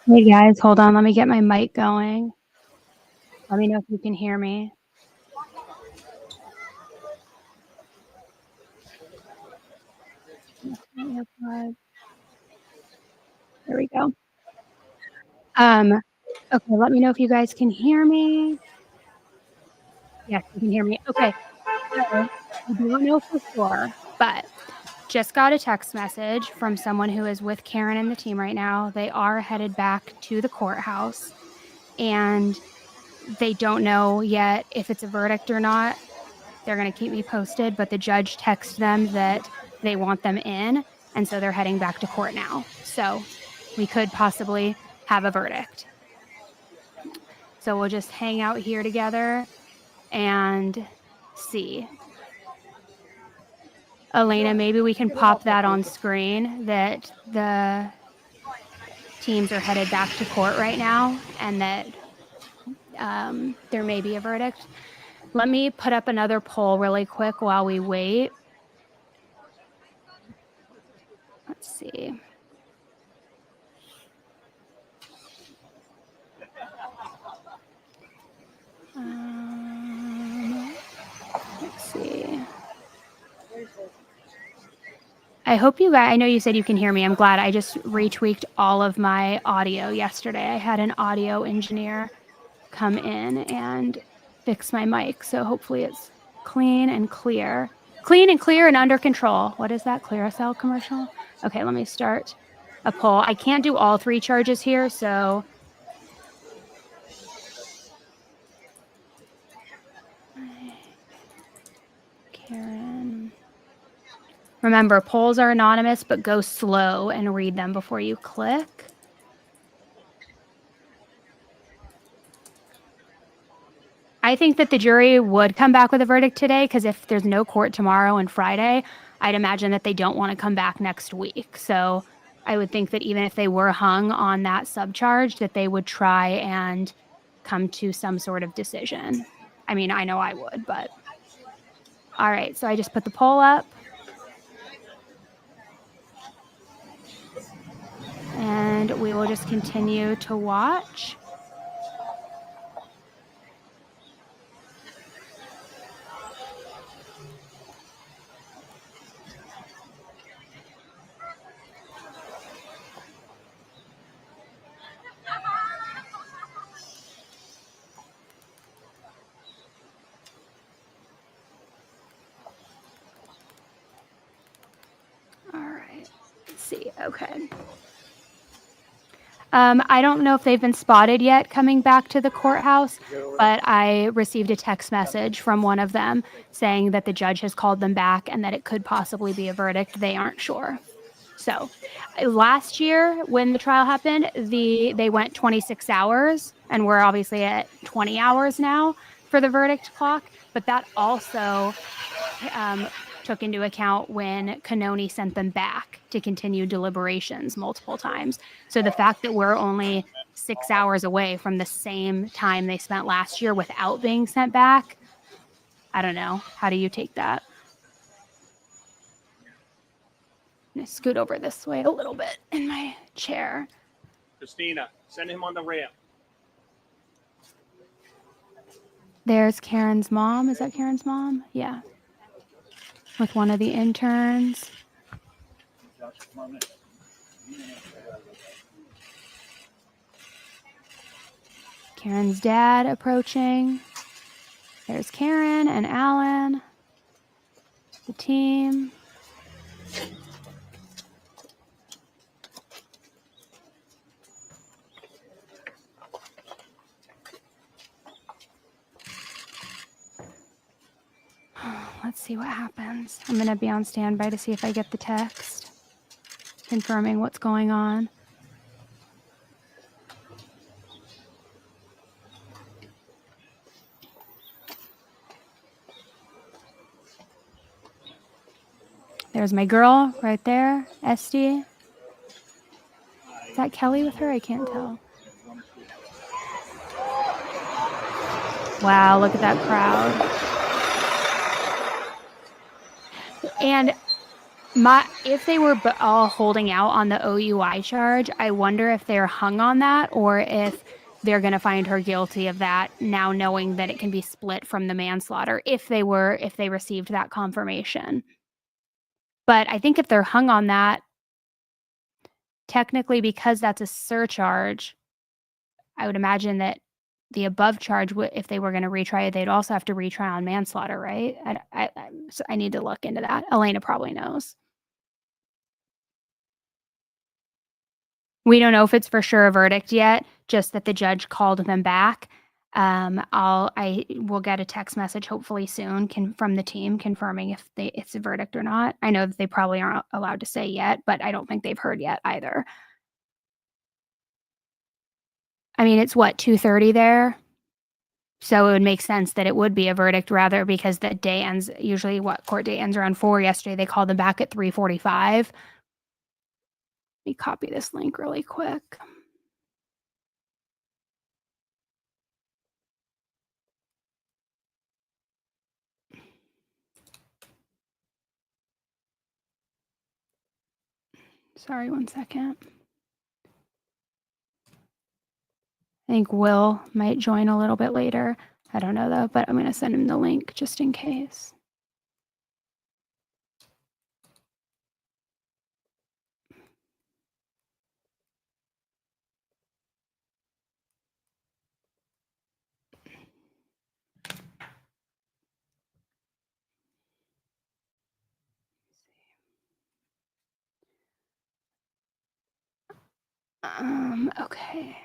Hey guys, hold on. Let me get my mic going. Let me know if you can hear me. There we go. Okay, let me know if you guys can hear me. Yes, you can hear me. Okay. So, I don't know for sure, but just got a text message from someone who is with Karen and the team right now. They are headed back to the courthouse, and they don't know yet if it's a verdict or not. They're going to keep me posted, but the judge texted them that they want them in, and so they're heading back to court now. So we could possibly have a verdict. So we'll just hang out here together and see. Elena, maybe we can pop that on screen that the teams are headed back to court right now and that there may be a verdict. Let me put up another poll really quick while we wait. Let's see. Let's see. I hope you guys, I know you said you can hear me. I'm glad. I just retweaked all of my audio yesterday. I had an audio engineer come in and fix my mic. So hopefully it's clean and clear. Clean and clear and under control. What is that? Clearasil commercial? Okay, let me start a poll. I can't do all three charges here, so Karen. Remember, polls are anonymous, but go slow and read them before you click. I think that the jury would come back with a verdict today because if there's no court tomorrow and Friday, I'd imagine that they don't want to come back next week. So I would think that even if they were hung on that subcharge, that they would try and come to some sort of decision. I mean, I know I would, but all right. So I just put the poll up. And we will just continue to watch. All right. Let's see. Okay. I don't know if they've been spotted yet coming back to the courthouse, but I received a text message from one of them saying that the judge has called them back and that it could possibly be a verdict. They aren't sure. So last year when the trial happened, they went 26 hours and we're obviously at 20 hours now for the verdict clock. But that also took into account when Canoni sent them back to continue deliberations multiple times. So the fact that we're only 6 hours away from the same time they spent last year without being sent back, I don't know. How do you take that? I'm gonna scoot over this way a little bit in my chair. Christina, send him on the ramp. There's Karen's mom. Is that Karen's mom? Yeah. With one of the interns. Karen's dad approaching. There's Karen and Alan, the team. Let's see what happens. I'm going to be on standby to see if I get the text confirming what's going on. There's my girl right there, Esty. Is that Kelly with her? I can't tell. Wow, look at that crowd. And if they were all holding out on the OUI charge, I wonder if they're hung on that or if they're going to find her guilty of that now, knowing that it can be split from the manslaughter if they received that confirmation. But I think if they're hung on that, technically, because that's a surcharge, I would imagine that the above charge, if they were going to retry it, they'd also have to retry on manslaughter, right? I need to look into that. Elena probably knows. We don't know if it's for sure a verdict yet, just that the judge called them back. I will get a text message hopefully soon from the team confirming if it's a verdict or not. I know that they probably aren't allowed to say yet, but I don't think they've heard yet either. I mean, it's what, 2:30 there? So it would make sense that it would be a verdict rather, because the day ends, usually court day ends around 4. Yesterday they called them back at 3:45. Let me copy this link really quick. Sorry, 1 second. I think Will might join a little bit later. I don't know though, but I'm going to send him the link just in case. Okay.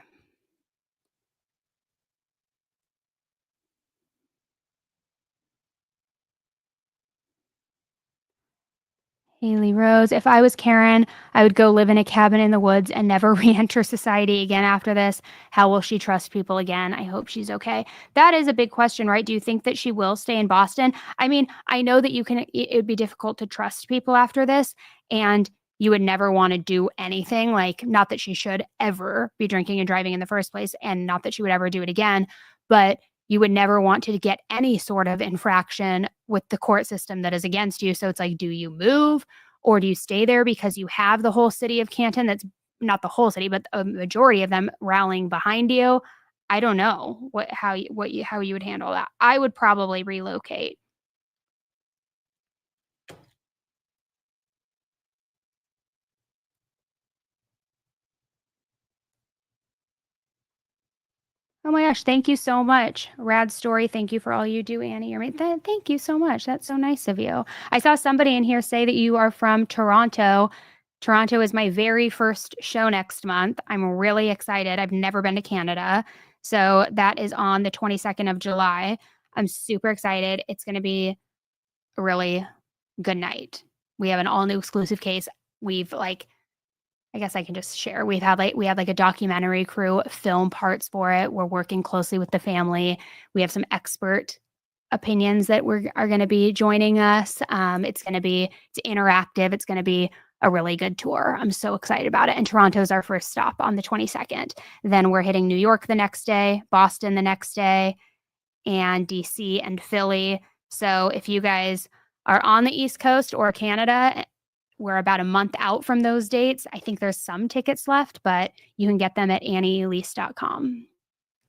Haley Rose, if I was Karen, I would go live in a cabin in the woods and never re-enter society again after this. How will she trust people again? I hope she's okay. That is a big question, right? Do you think that she will stay in Boston? I mean, I know that it would be difficult to trust people after this, and you would never want to do anything, like, not that she should ever be drinking and driving in the first place, and not that she would ever do it again, but you would never want to get any sort of infraction with the court system that is against you. So it's like, do you move or do you stay there because you have the whole city of Canton, that's not the whole city, but a majority of them rallying behind you? I don't know how you would handle that. I would probably relocate. Oh my gosh, thank you so much. Rad story. Thank you for all you do, Annie. Thank you so much. That's so nice of you. I saw somebody in here say that you are from Toronto. Toronto is my very first show next month. I'm really excited. I've never been to Canada. So that is on the 22nd of July. I'm super excited. It's going to be a really good night. We have an all new exclusive case. We've I guess I can just share. We had a documentary crew film parts for it. We're working closely with the family. We have some expert opinions that are going to be joining us. It's interactive. It's going to be a really good tour. I'm so excited about it. And Toronto's our first stop on the 22nd. Then we're hitting New York the next day, Boston the next day, and DC and Philly. So if you guys are on the East Coast or Canada, we're about a month out from those dates. I think there's some tickets left, but you can get them at annielease.com.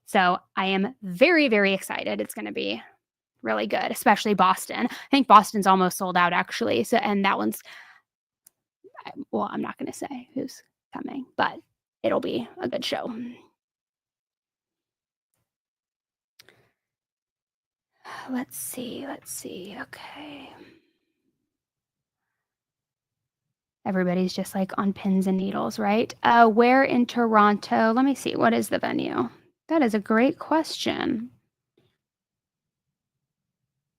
So I am very, very excited. It's going to be really good, especially Boston. I think Boston's almost sold out, actually. So, and that one's, well, I'm not going to say who's coming, but it'll be a good show. Let's see. Okay. Everybody's just like on pins and needles, right? Where in Toronto? Let me see. What is the venue? That is a great question.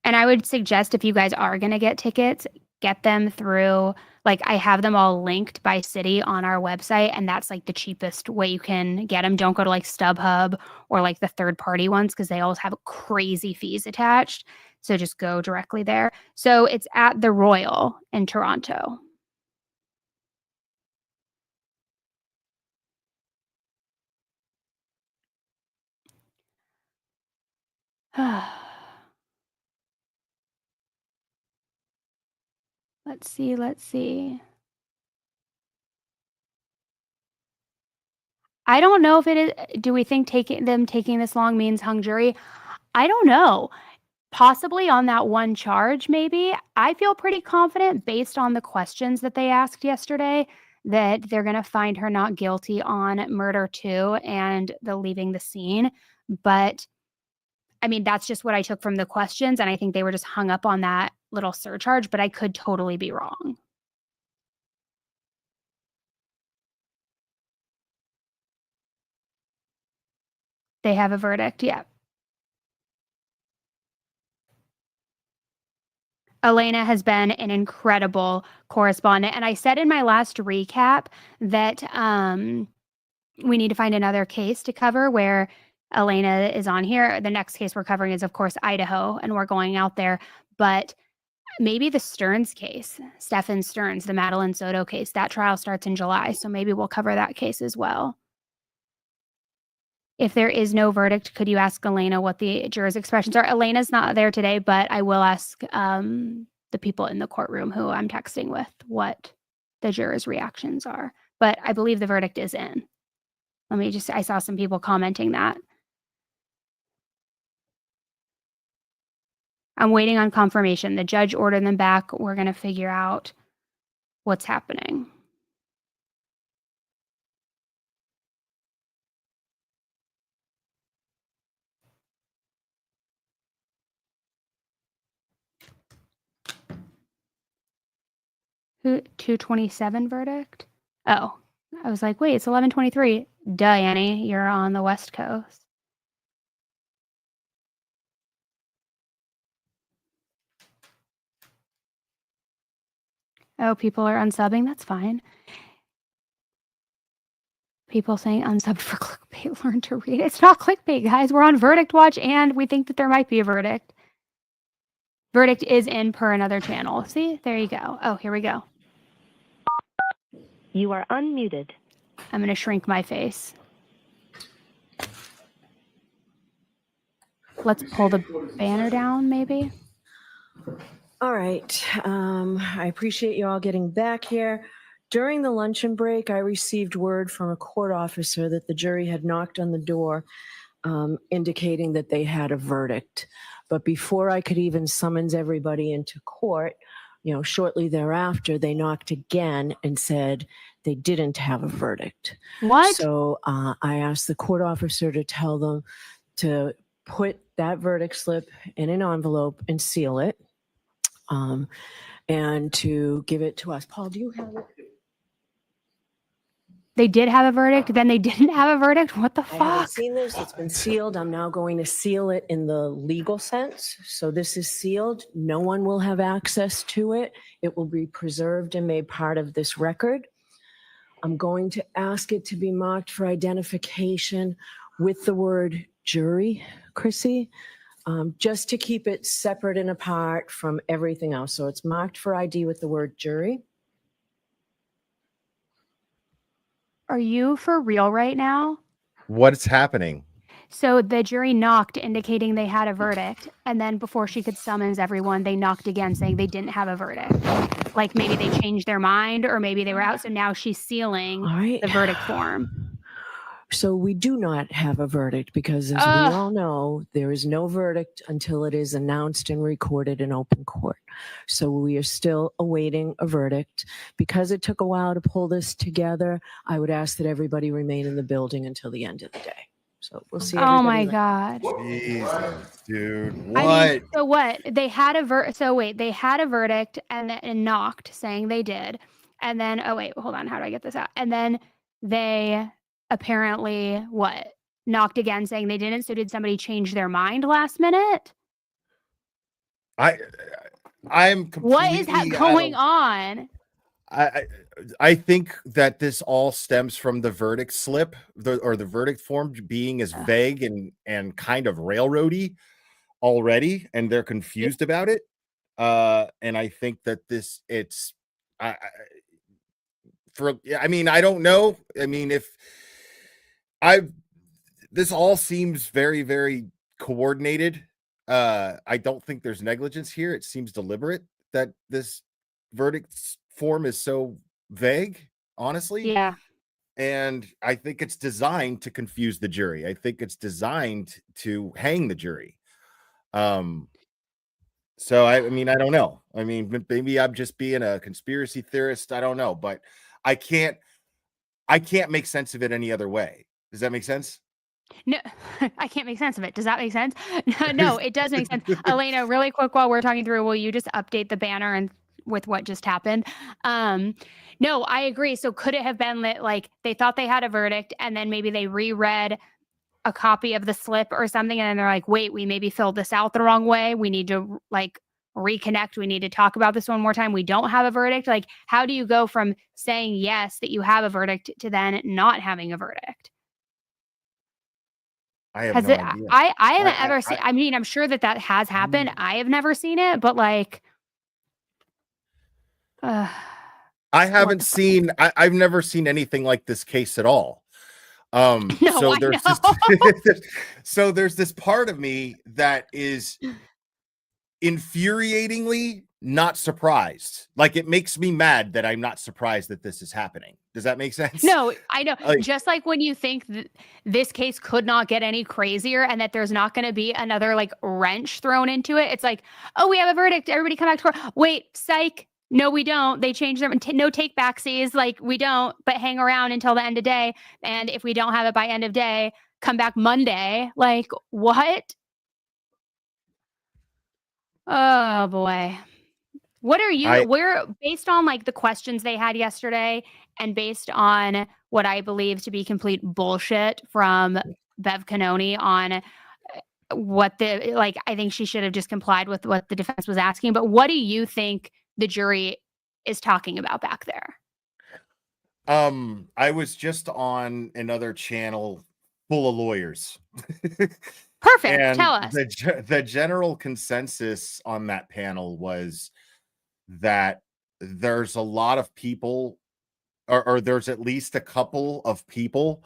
And I would suggest if you guys are going to get tickets, get them through, like I have them all linked by city on our website, and that's like the cheapest way you can get them. Don't go to like StubHub or like the third party ones because they always have crazy fees attached. So just go directly there. So it's at the Royal in Toronto. Let's see. I don't know if it is. Do we think taking this long means hung jury? I don't know. Possibly on that one charge, maybe. I feel pretty confident based on the questions that they asked yesterday that they're going to find her not guilty on murder 2 and the leaving the scene. But I mean, that's just what I took from the questions. And I think they were just hung up on that little surcharge, but I could totally be wrong. They have a verdict. Yeah. Elena has been an incredible correspondent. And I said in my last recap that we need to find another case to cover where Elena is on here. The next case we're covering is, of course, Idaho, and we're going out there. But maybe the Stearns case, Stephen Stearns, the Madeline Soto case, that trial starts in July. So maybe we'll cover that case as well. If there is no verdict, could you ask Elena what the jurors' expressions are? Elena's not there today, but I will ask the people in the courtroom who I'm texting with what the jurors' reactions are. But I believe the verdict is in. I saw some people commenting that. I'm waiting on confirmation. The judge ordered them back. We're going to figure out what's happening. Who 227 verdict? Oh, I was like, wait, it's 11:23. Duh, Annie, you're on the West Coast. Oh, people are unsubbing. That's fine. People saying unsub for clickbait. Learn to read. It's not clickbait, guys. We're on verdict watch, and we think that there might be a verdict. Verdict is in per another channel. See, there you go. Oh, here we go. You are unmuted. I'm going to shrink my face. Let's pull the banner down, maybe. All right. I appreciate you all getting back here. During the luncheon break, I received word from a court officer that the jury had knocked on the door, indicating that they had a verdict. But before I could even summons everybody into court, shortly thereafter, they knocked again and said they didn't have a verdict. What? So I asked the court officer to tell them to put that verdict slip in an envelope and seal it, and to give it to us. Paul, do you have it? They did have a verdict, then they didn't have a verdict? What the fuck? I haven't seen this. It's been sealed. I'm now going to seal it in the legal sense. So this is sealed. No one will have access to it. It will be preserved and made part of this record. I'm going to ask it to be marked for identification with the word jury, Chrissy. just to keep it separate and apart from everything else. So it's marked for ID with the word jury. Are you for real right now? What's happening? So the jury knocked, indicating they had a verdict. And then before she could summons everyone, they knocked again, saying they didn't have a verdict. Like maybe they changed their mind or maybe they were out. So now she's sealing All right. the verdict form. So we do not have a verdict because, as we all know, there is no verdict until it is announced and recorded in open court. So we are still awaiting a verdict. Because it took a while to pull this together, I would ask that everybody remain in the building until the end of the day. So we'll see everybody. Oh my God. Jesus, dude. What? I mean, so what? They had a they had a verdict and knocked, saying they did. And then, oh wait, hold on. How do I get this out? And then they apparently knocked again, saying they didn't. So did somebody change their mind last minute? I'm completely What is going on? I think that this all stems from the verdict slip or the verdict form being as vague and kind of railroady already, and they're confused about it. And I think that I mean, I don't know. I mean, this all seems very, very coordinated. I don't think there's negligence here. It seems deliberate that this verdict form is so vague, honestly. Yeah. And I think it's designed to confuse the jury. I think it's designed to hang the jury. So I mean, I don't know. I mean, maybe I'm just being a conspiracy theorist. I don't know, but I can't make sense of it any other way. Does that make sense? No, I can't make sense of it. Does that make sense? No, it does make sense. Elena, really quick while we're talking through, will you just update the banner and with what just happened? No, I agree. So could it have been that like they thought they had a verdict and then maybe they reread a copy of the slip or something and then they're like, wait, we maybe filled this out the wrong way. We need to like reconnect. We need to talk about this one more time. We don't have a verdict. Like, how do you go from saying yes that you have a verdict to then not having a verdict? I have no idea. I haven't ever seen. I mean, I'm sure that has happened. I have never seen it, but like, I haven't seen. I've never seen anything like this case at all. No, so there's so there's this part of me that is infuriatingly not surprised. Like, it makes me mad that I'm not surprised that this is happening. Does that make sense? No, I know. Just like when you think this case could not get any crazier and that there's not going to be another like wrench thrown into it. It's like, oh, we have a verdict. Everybody come back to court. Wait, psych. No, we don't. They changed them. No take backsies. Like, we don't, but hang around until the end of day. And if we don't have it by end of day, come back Monday. Like, what? Oh boy. What are you, based on like the questions they had yesterday and based on what I believe to be complete bullshit from Bev Canoni on what I think she should have just complied with what the defense was asking. But what do you think the jury is talking about back there? I was just on another channel full of lawyers. Perfect. And tell us. The general consensus on that panel was that there's a lot of people, or there's at least a couple of people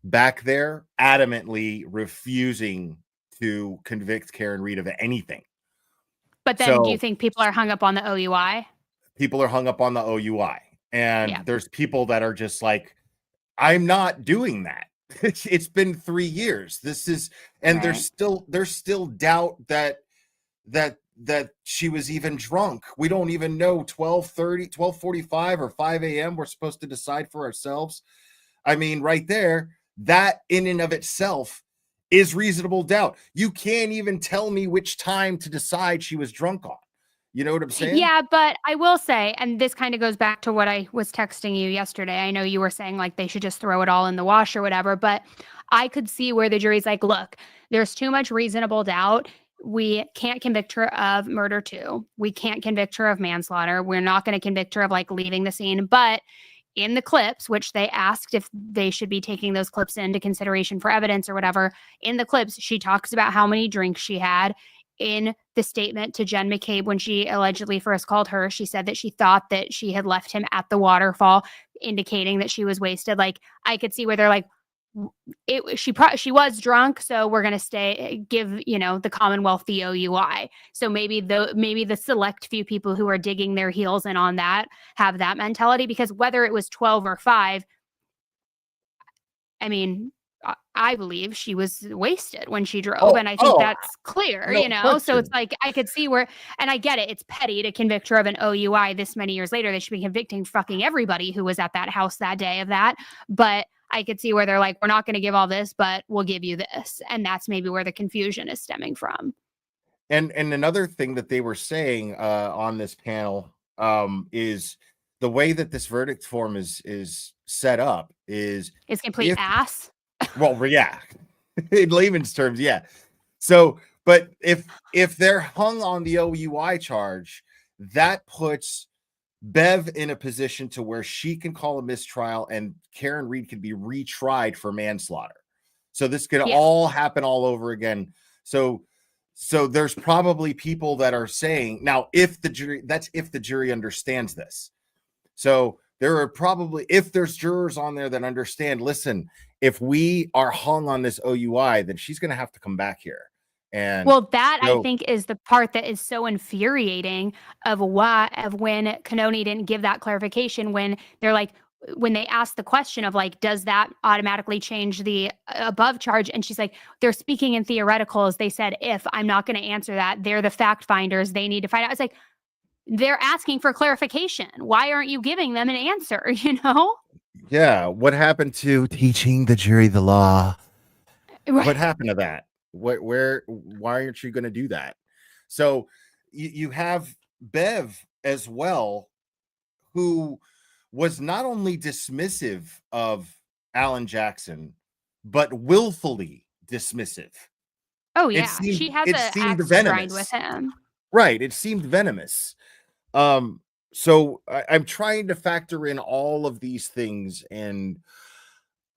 back there adamantly refusing to convict Karen Read of anything. But then do you think people are hung up on the OUI? People are hung up on the OUI. And there's people that are just like, I'm not doing that. It's been 3 years. This is, and there's still doubt that she was even drunk. We don't even know 12:30, 12:45 or 5 a.m. We're supposed to decide for ourselves. I mean, right there, that in and of itself is reasonable doubt. You can't even tell me which time to decide she was drunk on. You know what I'm saying? Yeah, but I will say, and this kind of goes back to what I was texting you yesterday. I know you were saying like they should just throw it all in the wash or whatever, but I could see where the jury's like, look, there's too much reasonable doubt. We can't convict her of murder too. We can't convict her of manslaughter. We're not going to convict her of like leaving the scene. But in the clips, which they asked if they should be taking those clips into consideration for evidence or whatever. In the clips, she talks about how many drinks she had. In the statement to Jen McCabe, when she allegedly first called her, she said that she thought that she had left him at the waterfall, indicating that she was wasted. Like, I could see where they're like, she was drunk, so we're gonna give the Commonwealth the OUI. So maybe the select few people who are digging their heels in on that have that mentality, because whether it was 12 or 5, I mean, I believe she was wasted when she drove, and I think that's clear, no so it's like, I could see where, and I get it, it's petty to convict her of an OUI this many years later. They should be convicting fucking everybody who was at that house that day of that, but I could see where they're like, we're not going to give all this, but we'll give you this. And that's maybe where the confusion is stemming from. And another thing that they were saying on this panel is the way that this verdict form is set up is it's complete ass. Well, yeah, in layman's terms, yeah. So, but if they're hung on the OUI charge, that puts Bev in a position to where she can call a mistrial and Karen Reed can be retried for manslaughter. So this could all happen all over again. So there's probably people that are saying, now, if the jury understands this. So there are probably, if there's jurors on there that understand, listen, if we are hung on this OUI, then she's going to have to come back here. And well, that I think is the part that is so infuriating of when Cannoni didn't give that clarification, when they're like, when they asked the question of like, does that automatically change the above charge? And she's like, they're speaking in theoreticals. They said, if I'm not going to answer that, they're the fact finders. They need to find out. It's like, they're asking for clarification. Why aren't you giving them an answer? Yeah. What happened to teaching the jury the law? Right. What happened to that? Why aren't you going to do that? So you have Bev as well, who was not only dismissive of Alan Jackson, but willfully dismissive. Oh yeah, she has an axe to grind with him. Right, it seemed venomous. So I'm trying to factor in all of these things, and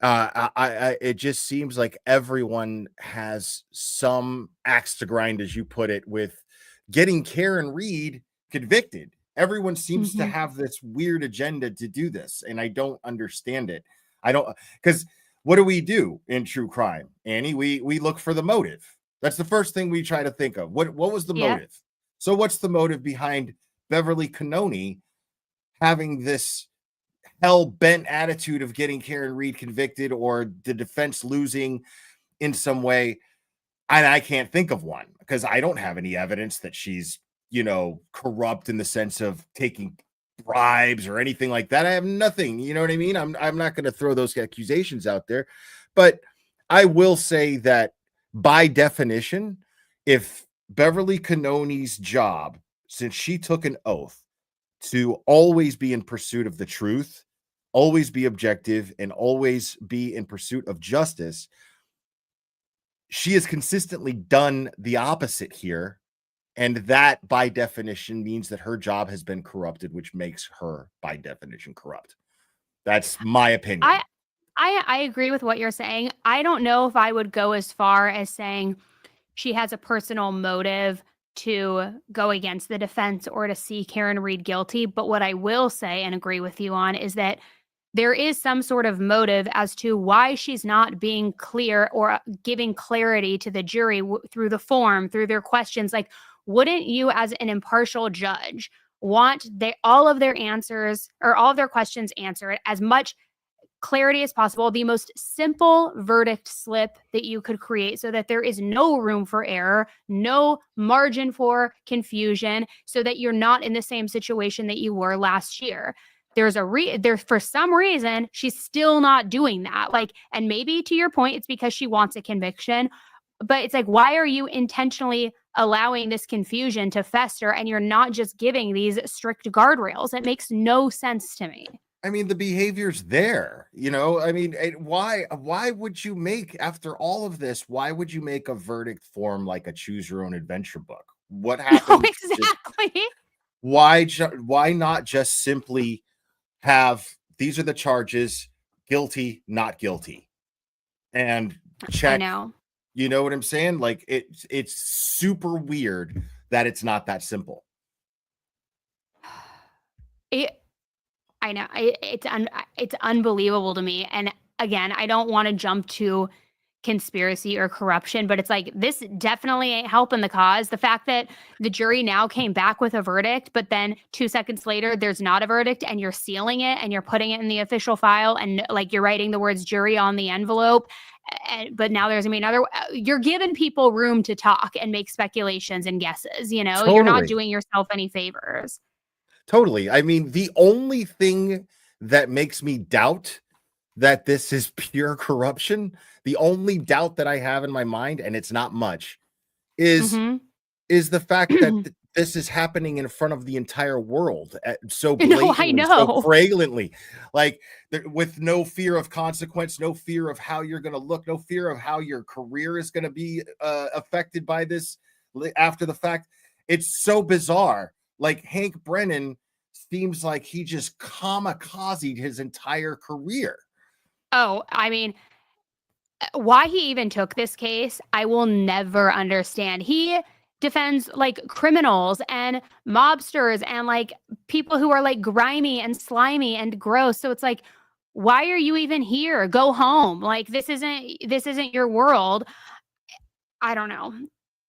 it just seems like everyone has some axe to grind, as you put it, with getting Karen Reed convicted. Everyone seems to have this weird agenda to do this, and I don't understand it. Because what do we do in true crime, Annie? We look for the motive. That's the first thing we try to think of. What was the motive? So what's the motive behind Beverly Cannoni having this hell-bent attitude of getting Karen Reed convicted, or the defense losing in some way? And I can't think of one, because I don't have any evidence that she's, corrupt in the sense of taking bribes or anything like that. I have nothing, you know what I mean? I'm not going to throw those accusations out there, but I will say that by definition, if Beverly Cannoni's job, since she took an oath to always be in pursuit of the truth, always be objective, and always be in pursuit of justice, she has consistently done the opposite here. And that, by definition, means that her job has been corrupted, which makes her, by definition, corrupt. That's my opinion. I agree with what you're saying. I don't know if I would go as far as saying she has a personal motive to go against the defense or to see Karen Reed guilty. But what I will say and agree with you on is that there is some sort of motive as to why she's not being clear or giving clarity to the jury through the form, through their questions. Like, wouldn't you, as an impartial judge, want all of their answers or all of their questions answered as much clarity as possible, the most simple verdict slip that you could create, so that there is no room for error, no margin for confusion, so that you're not in the same situation that you were last year? There's for some reason, she's still not doing that. Like, and maybe to your point, it's because she wants a conviction, but it's like, why are you intentionally allowing this confusion to fester, and you're not just giving these strict guardrails? It makes no sense to me. I mean, the behavior's there, I mean, why would you make, after all of this, why would you make a verdict form like a choose your own adventure book? What happened? No, exactly. Why not just simply have these are the charges, guilty, not guilty. And check. I know. You know what I'm saying? Like it's super weird that it's not that simple. I know it's unbelievable to me. And again, I don't want to jump to conspiracy or corruption, but it's like, this definitely ain't helping the cause. The fact that the jury now came back with a verdict, but then 2 seconds later, there's not a verdict, and you're sealing it and you're putting it in the official file, and like you're writing the words jury on the envelope. But now there's gonna be another. You're giving people room to talk and make speculations and guesses. You know, You're not doing yourself any favors. Totally. I mean, the only thing that makes me doubt that this is pure corruption, the only doubt that I have in my mind, and it's not much, is the fact that this is happening in front of the entire world so blatantly, so fragrantly, like with no fear of consequence, no fear of how you're going to look, no fear of how your career is going to be affected by this after the fact. It's so bizarre. Like Hank Brennan seems like he just kamikazed his entire career. Oh, I mean, why he even took this case, I will never understand. He defends like criminals and mobsters and like people who are like grimy and slimy and gross. So it's like, why are you even here? Go home. Like this isn't your world. I don't know.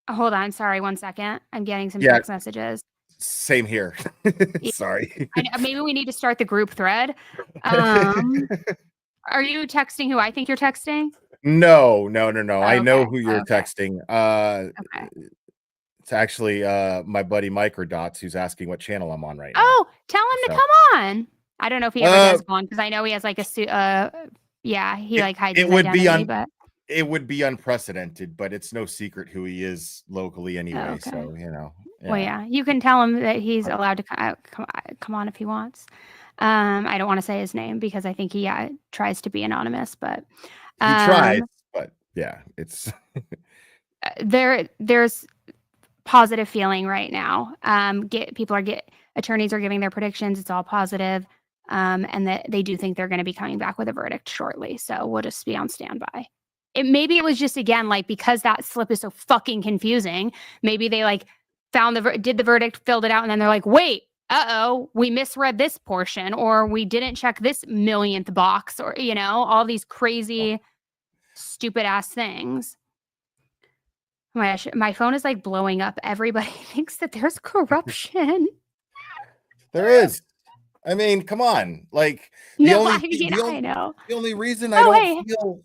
Hold on, sorry, 1 second. I'm getting some text messages. Same here. Sorry. Maybe we need to start the group thread. Are you texting who I think you're texting? No. Oh, I know who you're texting. Okay. It's actually my buddy Microdots who's asking what channel I'm on right now. Oh, tell him to come on. I don't know if he ever does one, because I know he has like a he like hides his identity, but it would be unprecedented, but it's no secret who he is locally anyway. Okay. So, you know. Yeah. Well, yeah, you can tell him that he's allowed to come on if he wants. I don't want to say his name because I think he tries to be anonymous, but he tries. But yeah, it's there's positive feeling right now. Attorneys are giving their predictions. It's all positive, and that they do think they're going to be coming back with a verdict shortly. So we'll just be on standby. Maybe it was just, again, like, because that slip is so fucking confusing. Maybe they like found did the verdict, filled it out, and then they're like, wait, we misread this portion, or we didn't check this millionth box, or all these crazy, stupid ass things. Oh my gosh, my phone is like blowing up. Everybody thinks that there's corruption. There is. I mean, come on. Like I know. The only reason I don't feel.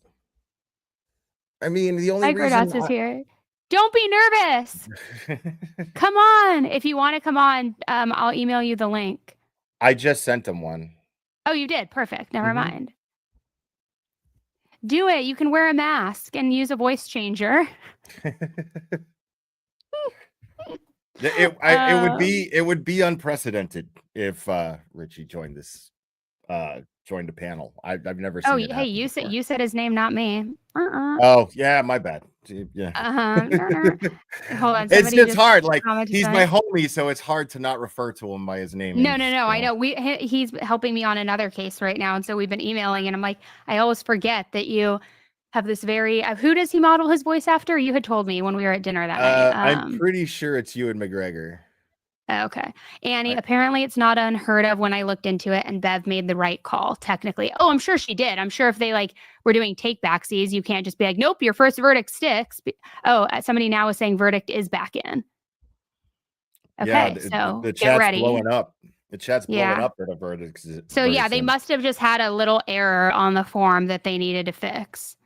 I mean, the only reason is here. Don't be nervous. Come on. If you want to come on, I'll email you the link. I just sent him one. Oh, you did? Perfect. Never mind. Do it. You can wear a mask and use a voice changer. It would be unprecedented if Richie joined the panel. I've never seen it. Hey, you said his name, not me. Oh yeah, my bad. Yeah. Hold on. It's hard. Like, he's my homie, so it's hard to not refer to him by his name. No. I know. He's helping me on another case right now, and so we've been emailing, and I'm like, I always forget that you have this very. Who does he model his voice after? You had told me when we were at dinner that night. I'm pretty sure it's Ewan McGregor. Okay. Annie, apparently it's not unheard of when I looked into it, and Bev made the right call, technically. Oh, I'm sure she did. I'm sure if they were doing take backsies, you can't just be like, nope, your first verdict sticks. Oh, somebody now is saying verdict is back in. Okay, so the get chat's ready. blowing up. The chat's blowing up for the verdict. So yeah, they must have just had a little error on the form that they needed to fix.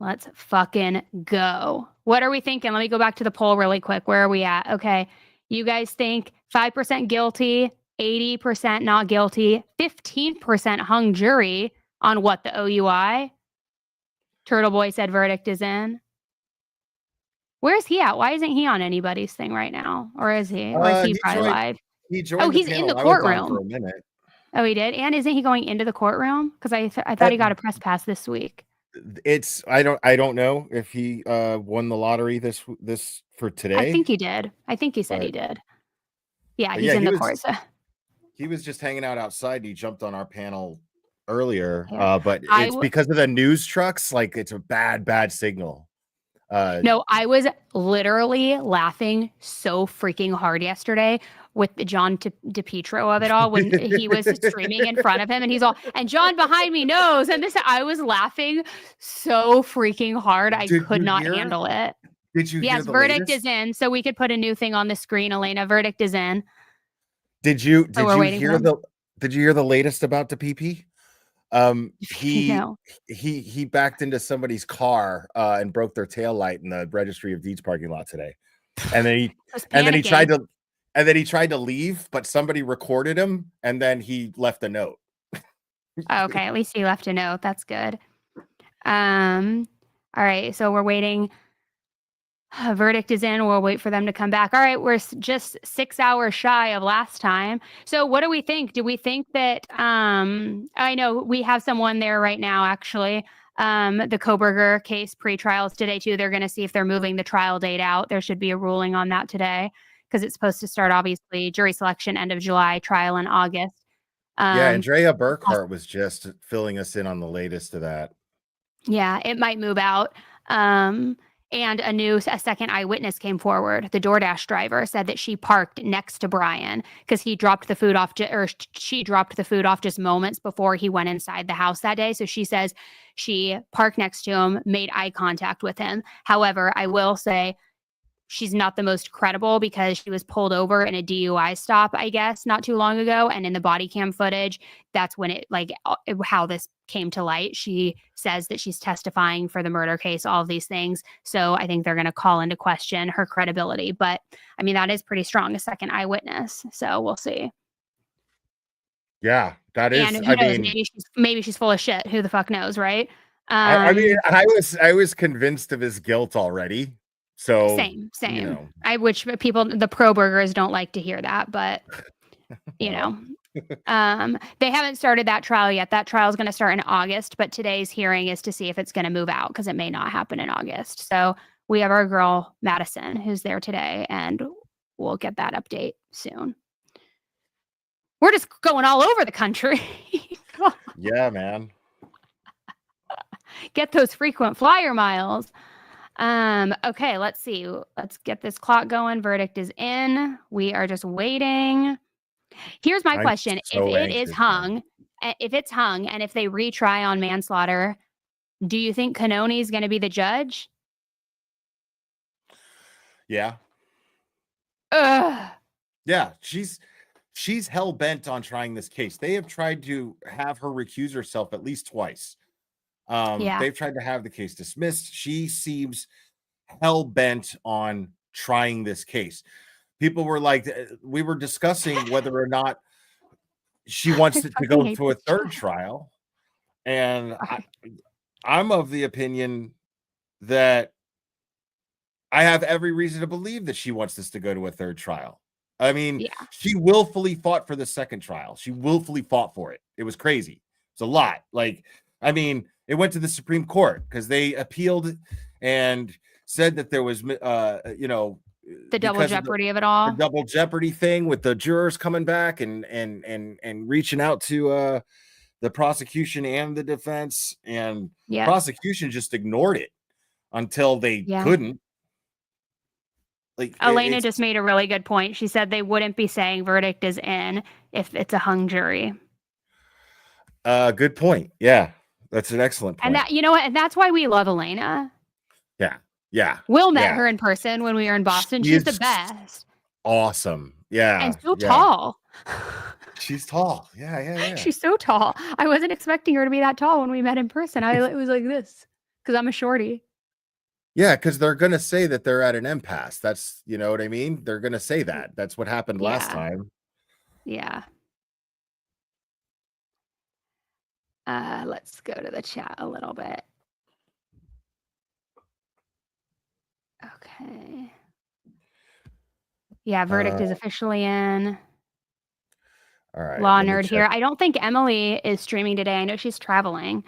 Let's fucking go. What are we thinking? Let me go back to the poll really quick. Where are we at? Okay. You guys think 5% guilty, 80% not guilty, 15% hung jury on what, the OUI? Turtle Boy said verdict is in. Where's he at? Why isn't he on anybody's thing right now? Or is he? Or is he probably live? He joined he's in the courtroom. For a minute. Oh, he did? And isn't he going into the courtroom? Because I thought he got a press pass this week. I don't know if he won the lottery this for today. I think he did. I think he said he did. Yeah, he's in the court. So. He was just hanging out outside. And he jumped on our panel earlier, Yeah. but it's because of the news trucks. Like it's a bad signal. No, I was literally laughing so freaking hard yesterday with the John DePietro of it all when he was streaming in front of him and he's all, and John behind me knows. And I was laughing so freaking hard. I could not handle it. Did you hear Yes, the verdict latest? is in. So we could put a new thing on the screen, Elena. Verdict is in. Did you Did hear the latest about the PP? He backed into somebody's car and broke their tail light in the Registry of Deeds parking lot today. And then he tried to leave, but somebody recorded him and then he left a note. Okay, at least he left a note. That's good. All right, so we're waiting. Verdict is in. We'll wait for them to come back. All right, we're just 6 hours shy of last time. So what do we think? Do we think that I know we have someone there right now, actually. The Koberger case pre-trials today too. They're going to see if they're moving the trial date out. There should be a ruling on that today because it's supposed to start, obviously, jury selection end of July, trial in August. Andrea Burkhart was just filling us in on the latest of that. Yeah, it might move out. And a second eyewitness came forward. The DoorDash driver said that she parked next to Brian because he dropped the food off, or she dropped the food off just moments before he went inside the house that day. So she says she parked next to him, made eye contact with him. However, I will say she's not the most credible because she was pulled over in a DUI stop, I guess, not too long ago. And in the body cam footage, that's when how this came to light. She says that she's testifying for the murder case, all of these things. So I think they're going to call into question her credibility. But I mean, that is pretty strong, a second eyewitness. So we'll see. Yeah, that is. And who knows? Maybe she's full of shit. Who the fuck knows, right? I mean, I was convinced of his guilt already. So same. You know. Which people, the pro-burgers don't like to hear that, but you know, they haven't started that trial yet. That trial is going to start in August, but today's hearing is to see if it's going to move out because it may not happen in August. So we have our girl Madison who's there today, and we'll get that update soon. We're just going all over the country. Yeah, man. Get those frequent flyer miles. Okay, let's see. Let's get this clock going. Verdict is in. We are just waiting. Here's my question. If it's hung, and if they retry on manslaughter, do you think Cannoni's going to be the judge? Yeah. Ugh. Yeah, she's hell bent on trying this case. They have tried to have her recuse herself at least twice. They've tried to have the case dismissed. She seems hell bent on trying this case. People were like, we were discussing whether or not she wants to go to a third trial. And I'm of the opinion that I have every reason to believe that she wants this to go to a third trial. I mean, she willfully fought for the second trial. She willfully fought for it. It was crazy. It's a lot. Like, I mean, it went to the Supreme Court because they appealed and said that there was, the double jeopardy of it all. The double jeopardy thing with the jurors coming back and reaching out to the prosecution and the defense, and prosecution just ignored it until they couldn't. Like, Elena just made a really good point. She said they wouldn't be saying verdict is in if it's a hung jury. Good point. Yeah. That's an excellent point. And that, you know what? And that's why we love Elena. Yeah. Yeah. Will met her in person when we were in Boston. She's the best. Awesome. Yeah. And so tall. She's tall. Yeah. She's so tall. I wasn't expecting her to be that tall when we met in person. It was like this because I'm a shorty. Yeah, because they're going to say that they're at an impasse. That's, you know what I mean? They're going to say that. That's what happened last time. Yeah. Let's go to the chat a little bit. Okay. Yeah, verdict is officially in. All right. Law nerd here. I don't think Emily is streaming today. I know she's traveling.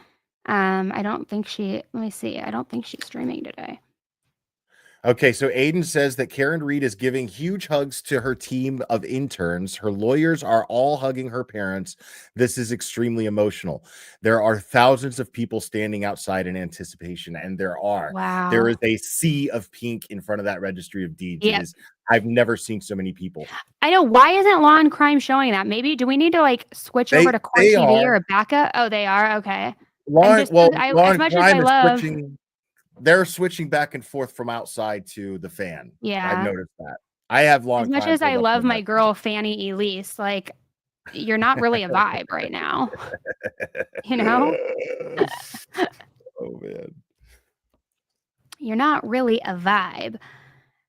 I don't think she. Let me see. I don't think she's streaming today. Okay, so Aiden says that Karen Reed is giving huge hugs to her team of interns. Her lawyers are all hugging her parents. This is extremely emotional. There are thousands of people standing outside in anticipation, and there Wow. is a sea of pink in front of that registry of deeds. Yep. It is. I've never seen so many people. I know. Why isn't Law and Crime showing that? Maybe do we need to like switch over to Court They TV are. or backup? Oh, they are. Okay. Law I'm and just Law as and much as Crime I is love. switching. They're switching back and forth from outside to the fan. Yeah. I've noticed that. I have Law As and much Crime as I pulled up love on my that. girl Fanny Elise, like you're not really a vibe right now. You know? Oh man. You're not really a vibe.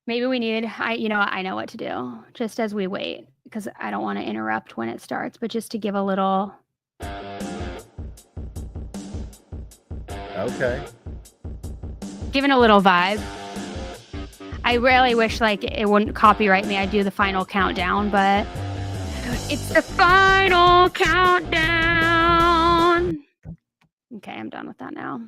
Maybe we need I know what to do just as we wait because I don't want to interrupt when it starts, but just to give a little Okay. giving a little vibe. I really wish like it wouldn't copyright me. I'd do the final countdown, but it's the final countdown. Okay, I'm done with that now.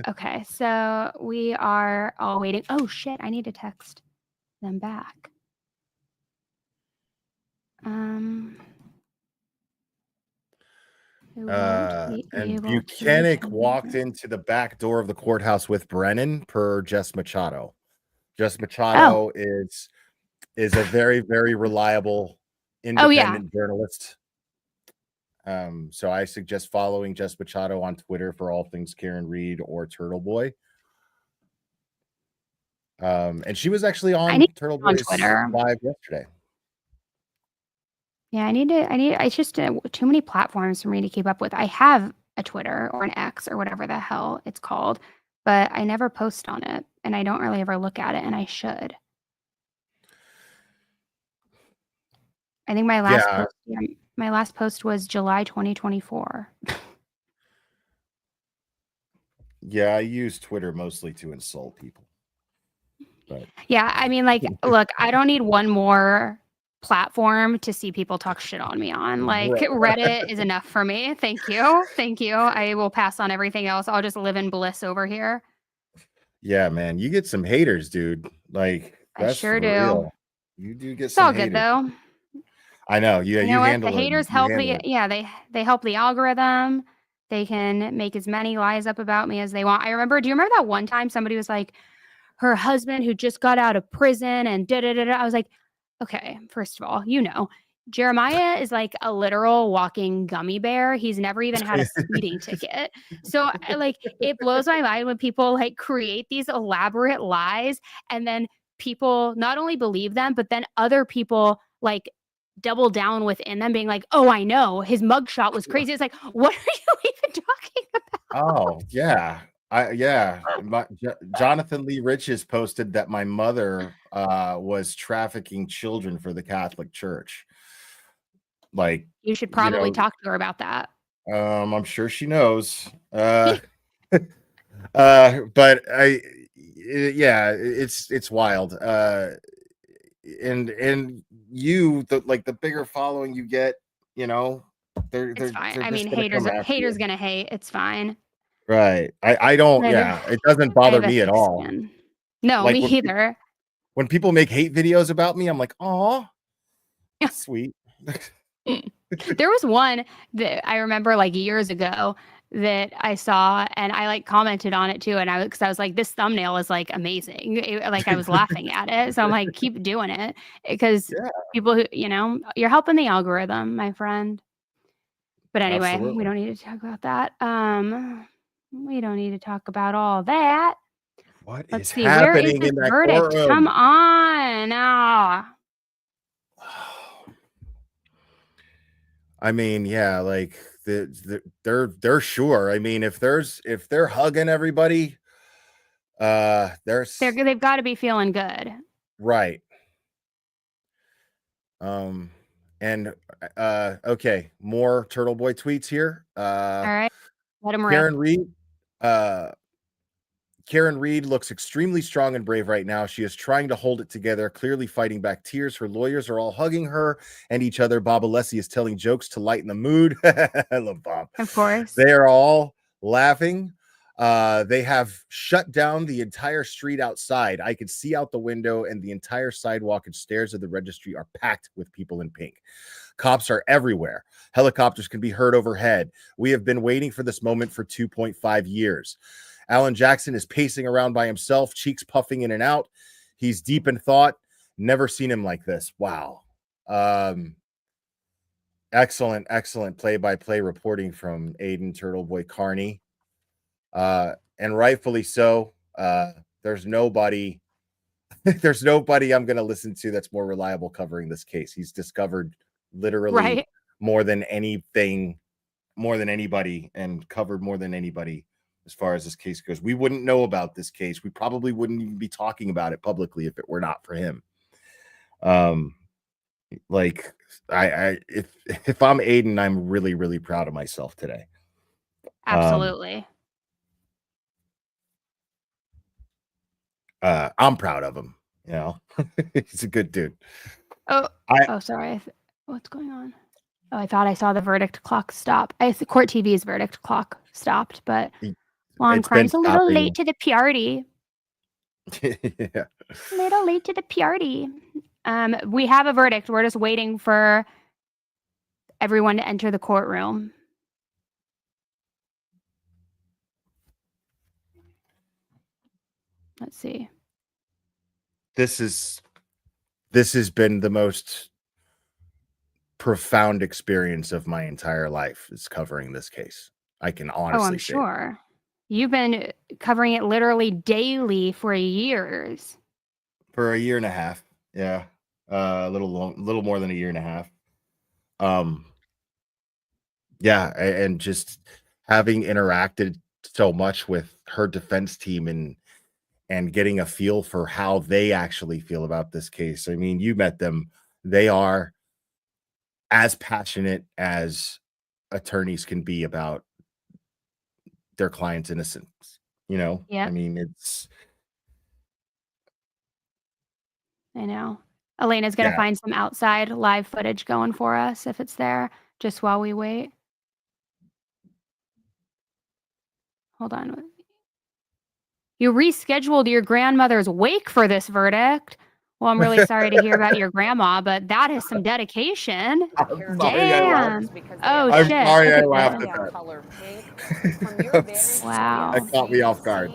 Okay, so we are all waiting. Oh shit, I need to text them back. And Buchanan walked into the back door of the courthouse with Brennan per Jess Machado. Jess Machado is a very, very reliable independent journalist. So I suggest following Jess Machado on Twitter for all things Karen Reed or Turtle Boy. And she was actually on Turtle Boy's Twitter live yesterday. Yeah, it's just too many platforms for me to keep up with. I have a Twitter or an X or whatever the hell it's called, but I never post on it and I don't really ever look at it and I should. I think my last post was July 2024. Yeah, I use Twitter mostly to insult people. But yeah, I mean, like, look, I don't need one more platform to see people talk shit on me on. Like, Reddit is enough for me. Thank you. Thank you. I will pass on everything else. I'll just live in bliss over here. Yeah, man, you get some haters, dude. Like, that's I sure for do. real. You do get It's some all haters. good though. I know. Yeah, you know what? handle The haters help they help the algorithm. They can make as many lies up about me as they want. Do you remember that one time somebody was like, her husband who just got out of prison and da-da-da-da. I was like, okay, first of all, Jeremiah is like a literal walking gummy bear. He's never even had a speeding ticket. So like it blows my mind when people like create these elaborate lies and then people not only believe them, but then other people like double down within them being like, oh, I know his mugshot was crazy. It's like, what are you even talking about? Oh, yeah. Jonathan Lee Riches posted that my mother was trafficking children for the Catholic Church. Like, you should probably talk to her about that. I'm sure she knows. But it's wild. And the bigger following you get, they're fine. I mean, haters gonna hate. It's fine. Right. I don't. Yeah, it doesn't bother me at all. No, like, me either. When people make hate videos about me, I'm like, oh, sweet. There was one that I remember like years ago that I saw and I like commented on it too. And I was like, this thumbnail is like amazing. Like I was laughing at it. So I'm like, keep doing it because people who, you're helping the algorithm, my friend. But anyway, we don't need to talk about that. We don't need to talk about all that. Let's see. Where is this verdict? Courtroom? Come on. I mean, yeah, like they're sure. I mean, if they're hugging everybody, they've got to be feeling good, right? And okay, more Turtle Boy tweets here. All right, let him Karen Reed. Karen Reed looks extremely strong and brave right now. She is trying to hold it together, clearly fighting back tears. Her lawyers are all hugging her and each other. Bob Alessi is telling jokes to lighten the mood. I love Bob. Of course. They are all laughing. They have shut down the entire street outside. I could see out the window, and the entire sidewalk and stairs of the registry are packed with people in pink. Cops are everywhere. Helicopters can be heard overhead. We have been waiting for this moment for 2.5 years. Alan Jackson is pacing around by himself, cheeks puffing in and out. He's deep in thought. Never seen him like this. Wow. Excellent play-by-play reporting from Aiden Turtleboy Carney. And rightfully so. There's nobody I'm going to listen to that's more reliable covering this case. He's discovered literally more than anybody, and covered more than anybody as far as this case goes. We wouldn't know about this case. We probably wouldn't even be talking about it publicly if it were not for him. Like if I'm Aiden, I'm really, really proud of myself today. Absolutely. I'm proud of him. You know, he's a good dude. Sorry. What's going on? Oh, I thought I saw the verdict clock stop. Court TV's verdict clock stopped, but Lawn Crime's a little late to the party. Yeah. Little late to the party. We have a verdict. We're just waiting for everyone to enter the courtroom. Let's see. This has been the most profound experience of my entire life, is covering this case. I can honestly I'm sure. You've been covering it literally daily for years. For a year and a half. Yeah. A little more than a year and a half. Yeah, and just having interacted so much with her defense team and getting a feel for how they actually feel about this case. I mean, you met them. They are as passionate as attorneys can be about their client's innocence. You know? Yeah. I mean, I know. Elena's going to find some outside live footage going for us if it's there, just while we wait. Hold on. You rescheduled your grandmother's wake for this verdict. Well, I'm really sorry to hear about your grandma, but that is some dedication. Damn. Oh, I'm shit. sorry I laughed at that. Wow. That caught me off guard.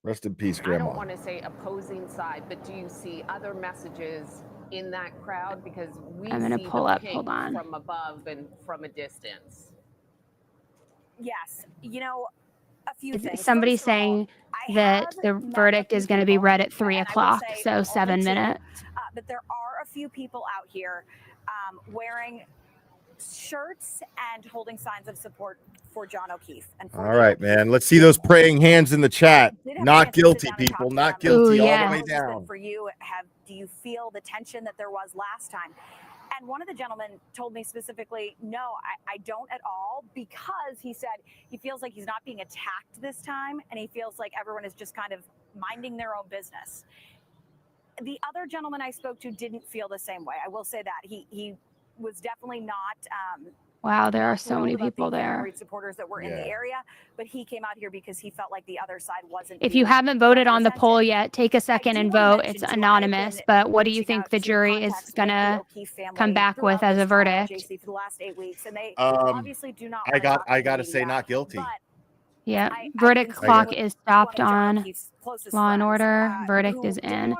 Rest in peace, Grandma. I don't want to say opposing side, but do you see other messages in that crowd? Because I'm going to pull up. Hold on. From above and from a distance. Yes, you know, a few things. Somebody saying that the verdict is going to be read at 3:00, so 7 minutes. But there are a few people out here wearing shirts and holding signs of support for John O'Keefe. And all right, man. Let's see those praying hands in the chat. Not guilty, people. Not guilty. All the way down. For you, do you feel the tension that there was last time? And one of the gentlemen told me specifically, no, I don't at all, because he said he feels like he's not being attacked this time, and he feels like everyone is just kind of minding their own business. The other gentleman I spoke to didn't feel the same way. I will say that. He was definitely not... Wow, there are so many people there. Supporters that were in the area, but he came out here because he felt like the other side wasn't. If you haven't voted on the poll yet, take a second and vote. It's anonymous, but what do you think the jury is gonna come back with as a verdict? For the last 8 weeks, and they obviously do not. I got to say, not guilty. Yeah, verdict clock is stopped on Law and Order. Verdict is in.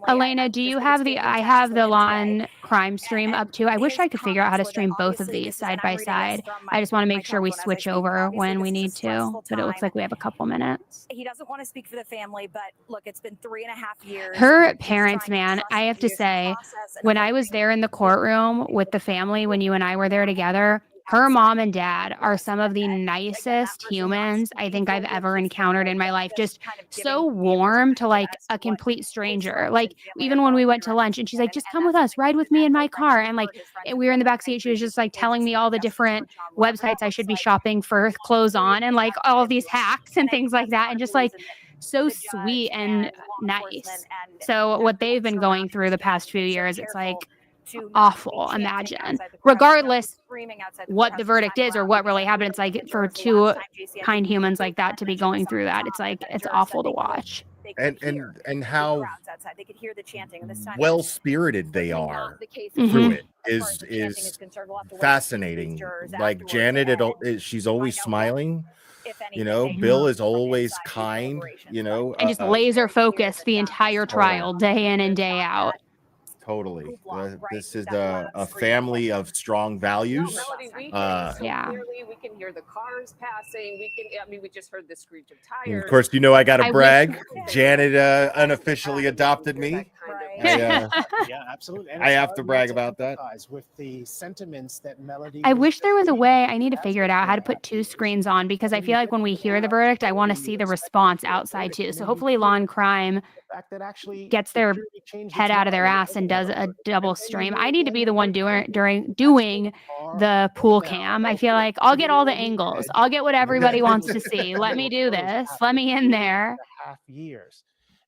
Elena, do you have I have the Law and Crime stream up too. I wish I could figure out how to stream both of these side by side. I just want to make sure we switch over when we need to, but it looks like we have a couple minutes. He doesn't want to speak for the family, but look, it's been 3.5 years. Her parents, man, I have to say, when I was there in the courtroom with the family, when you and I were there together, her mom and dad are some of the nicest humans I think I've ever encountered in my life. Just so warm to like a complete stranger. Like even when we went to lunch and she's like, just come with us, ride with me in my car. And like we were in the backseat. She was just like telling me all the different websites I should be shopping for clothes on and like all of these hacks and things like that. And just like so sweet and nice. So what they've been going through the past few years, it's like, to awful. chanting Imagine, outside the courthouse, regardless screaming outside the what the courthouse verdict this is time or around, what really because happened. It's I like believe for it was the two last time, JC, I kind think humans you like that to be mentioned going this through on that. top, It's like, that it's jurors awful said to watch. they could hear and the how crowds outside. They could hear the chanting, and this time well it's spirited they certainly not are the case through anymore. it As far as is the chanting is concerned, we'll have to wait and speak to these fascinating. jurors Like afterwards Janet, and she's find always out what, smiling. if You anything, know, they Bill heard is from always inside these kind. deliberations. You know, And just It's laser very clear focused that the that entire first round, trial, day in and there's day not out. that totally. hoopla, right? This We've is got a lot a of screaming family going of strong No, values. Melody, we hear you so Yeah. clearly. We can hear the cars passing. We just heard the screech of And of tires. course, you know, I got to I wish- brag. Janet unofficially adopted me. Right. Yeah, absolutely. And I it's have hard to not brag about that. empathize with the sentiments that Melody I was wish there was a just way. I feeling. need to As figure it was out how to her put two actions. screens on, because I And feel like when we hear the verdict, I want to see the response outside too. So hopefully Law and Crime the fact that actually gets the their jury changed head its out of their mind ass and does a and double then you stream. hear I need to again be the one verdict doing are the pool now cam. I feel like I'll get all the angles. I'll get what everybody wants to see. Let me do this. Let me in there. 2.5 years.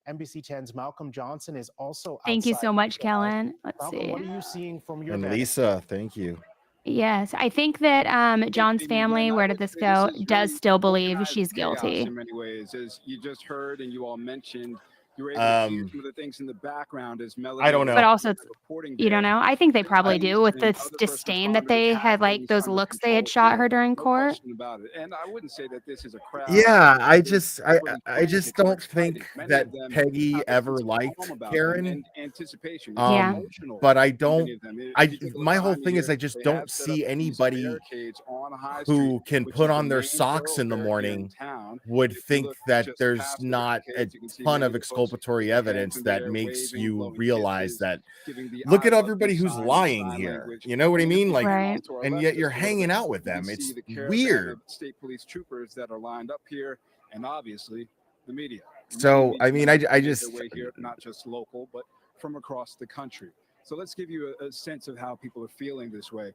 NBC 10's Malcolm Johnson is also Thank you outside so much, the courthouse. Kellen. Let's Malcolm, see. what are you seeing from your And vantage? Lisa, thank you. Yes, I think that John's family, where did this go, does still believe she's guilty. In many ways, as you just heard and you all mentioned, you were able to hear some of the things in the background as Melody. I don't know. But also, reporting you don't know. I think they probably do with the disdain that they had, like those looks they had shot her during court. about it. And I wouldn't say that this is a crowd. Yeah, I Everybody's just frantic or don't think excited. Many that of them Peggy have a ever sense of liked calm about them Karen. and anticipation. Yeah. Emotional But I for don't. many of them. If you take a look My whole behind me thing is here, I just they don't have set see up these anybody barricades on High who Street, can which put is the on their main socks in the thoroughfare here in morning town. would If you think look that just there's past the not a barricades, you can see ton many of the folks exculpatory with their hands evidence in that the air, makes waving, you blowing realize kisses, that. giving the Look I at love everybody you who's sign in lying sign here. language. You know what I And if mean? we Like, come Right. on to our and left yet just you're a little hanging bit, out with you can them. see It's the caravan weird. of state police troopers that are lined up here, and obviously the media. So, Many I mean, media I made just. their way here, not just local, but from across the country. So let's give you a sense of how people are feeling this way.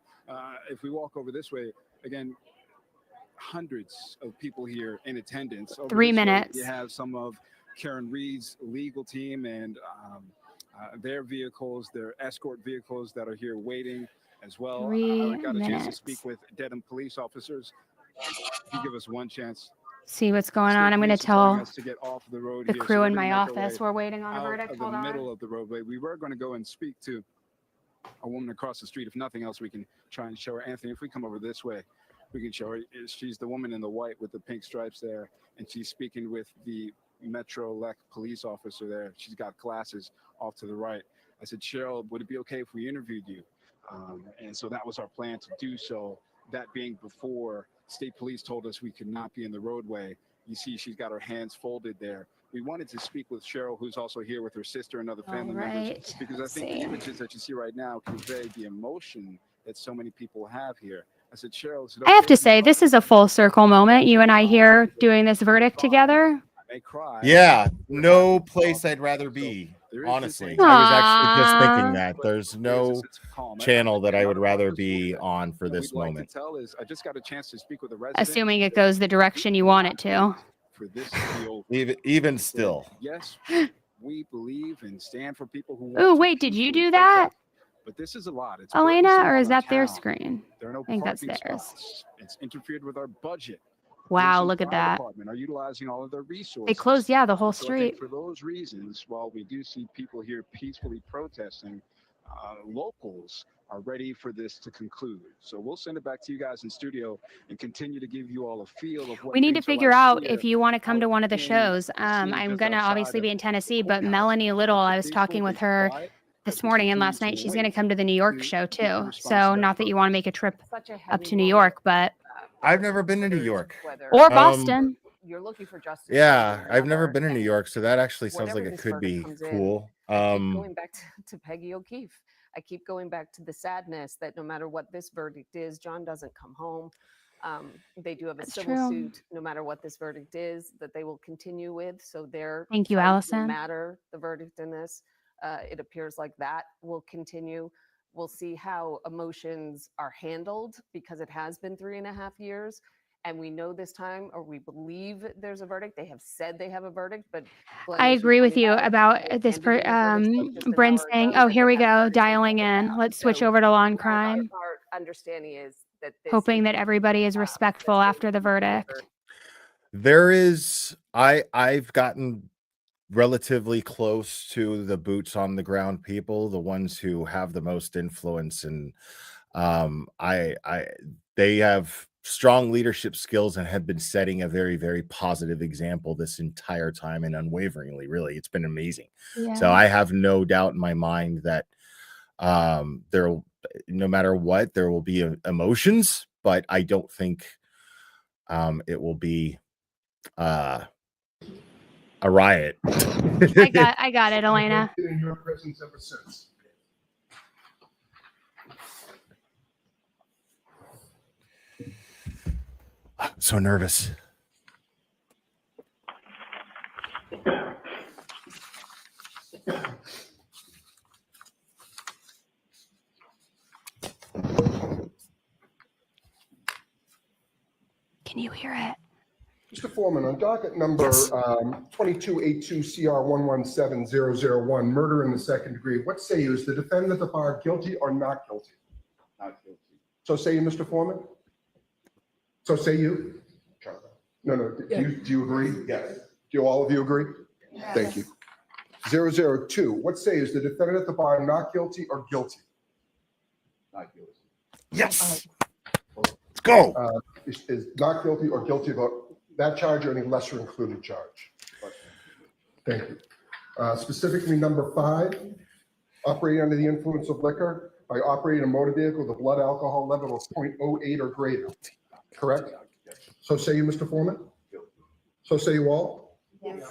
If we walk over this way, again, hundreds of people here in attendance. Over 3 this way, minutes. you have some of Karen Reed's legal team and their vehicles, their escort vehicles that are here waiting as well. 3 I got a chance to minutes. speak with Dedham police officers. If you give us one chance. See what's going State on. I'm going to police are telling tell us to get off the road the here, so crew we're in gonna my make our way office we're waiting on a out verdict. of the Hold on. middle of the roadway. We were going to go and speak to a woman across the street. If nothing else, we can try and show her. Anthony, if we come over this way, we can show her. She's the woman in the white with the pink stripes there, and she's speaking with the Metro Lec police officer there. She's got glasses off to the right. I said, Cheryl, would it be okay if we interviewed you? And so that was our plan to do so. That being before state police told us we could not be in the roadway. You see, she's got her hands folded there. We wanted to speak with Cheryl, who's also here with her sister and other family members, because I think the images that you see right now convey the emotion that so many people have here. I said, Cheryl, is it I have okay to if we say, talk this is a full circle moment. You and I here doing this verdict together. I may cry. Yeah, We're no happy to place talk. I'd rather So be. there is this Honestly, like- I was actually just Aw. thinking that but there's there is a no sense of calm. channel that I would Another part rather of the story be that on for we'd this like moment. to tell is I just got a chance to speak with a resident. Assuming it goes the direction you want it to. For this to be over. Even Said, still. yes, we believe and stand for people who want Oh, to wait, did you peacefully do that, protest. But this is a lot. It's Elena, burdensome or on is the that their town. screen? There are no I think that's parking theirs. spots. It's interfered with our budget. Wow, Police look and at fire that. department are utilizing all of their resources. They closed, yeah, the whole So I think street. for those reasons, while we do see people here peacefully protesting, locals are ready for this to conclude. So we'll send it back to you guys in studio and continue to give you all a feel of what We need to things are figure like out here if you want to come out to one of the in shows. the scene I'm just going to outside obviously of be in the Tennessee, but courthouse. Melanie Little, I was It's talking peaceful, with it's her quiet, this as we morning and continue last to night. She's going to wait come to the New York to show get the too. response So to that not that you want to protest. make a trip Such a up heavy to New moment, York, but I've never been to New whether- York. whether or Um, Boston. you're looking for justice. Yeah, one way or I've never another, been to New and York, so that actually sounds like whenever it this could verdict be comes in, cool. I keep going back to Peggy O'Keefe. I keep going back to the sadness that no matter what this verdict is, John doesn't come home. They do have a That's civil true. suit, no matter what this verdict is, that they will continue with. So their Thank you, fight, Allison. No matter the verdict in this, it appears like that will continue. We'll see how emotions are handled because it has been 3.5 years. And we know this time, or we believe there's a verdict. They have said they have a verdict, but I agree with you about this. Bryn saying, "Oh, here we go, dialing in. Let's switch over to law and crime." Our understanding is that hoping that everybody is respectful after the verdict. There is, I've gotten relatively close to the boots on the ground people, the ones who have the most influence, and they have strong leadership skills and have been setting a very, very positive example this entire time, and unwaveringly. Really, it's been amazing. Yeah. So I have no doubt in my mind that there, no matter what, there will be emotions, but I don't think it will be a riot. I got it, Elena. In your presence ever since. So nervous. Can you hear it? Mr. Foreman, on docket number 2282CR117001, murder in the second degree, what say you? Is the defendant at the bar guilty or not guilty? Not guilty. So say you, Mr. Foreman? So say you? No. Do you agree? Yes. Do all of you agree? Yes. Thank you. 002, what say is the defendant at the bar not guilty or guilty? Not guilty. Yes. Let's go. Is not guilty or guilty about that charge or any lesser included charge? Thank you. Specifically, number 5, operating under the influence of liquor by operating a motor vehicle with a blood alcohol level of 0.08 or greater. Correct? So say you, Mr. Foreman? So say you all? Yes.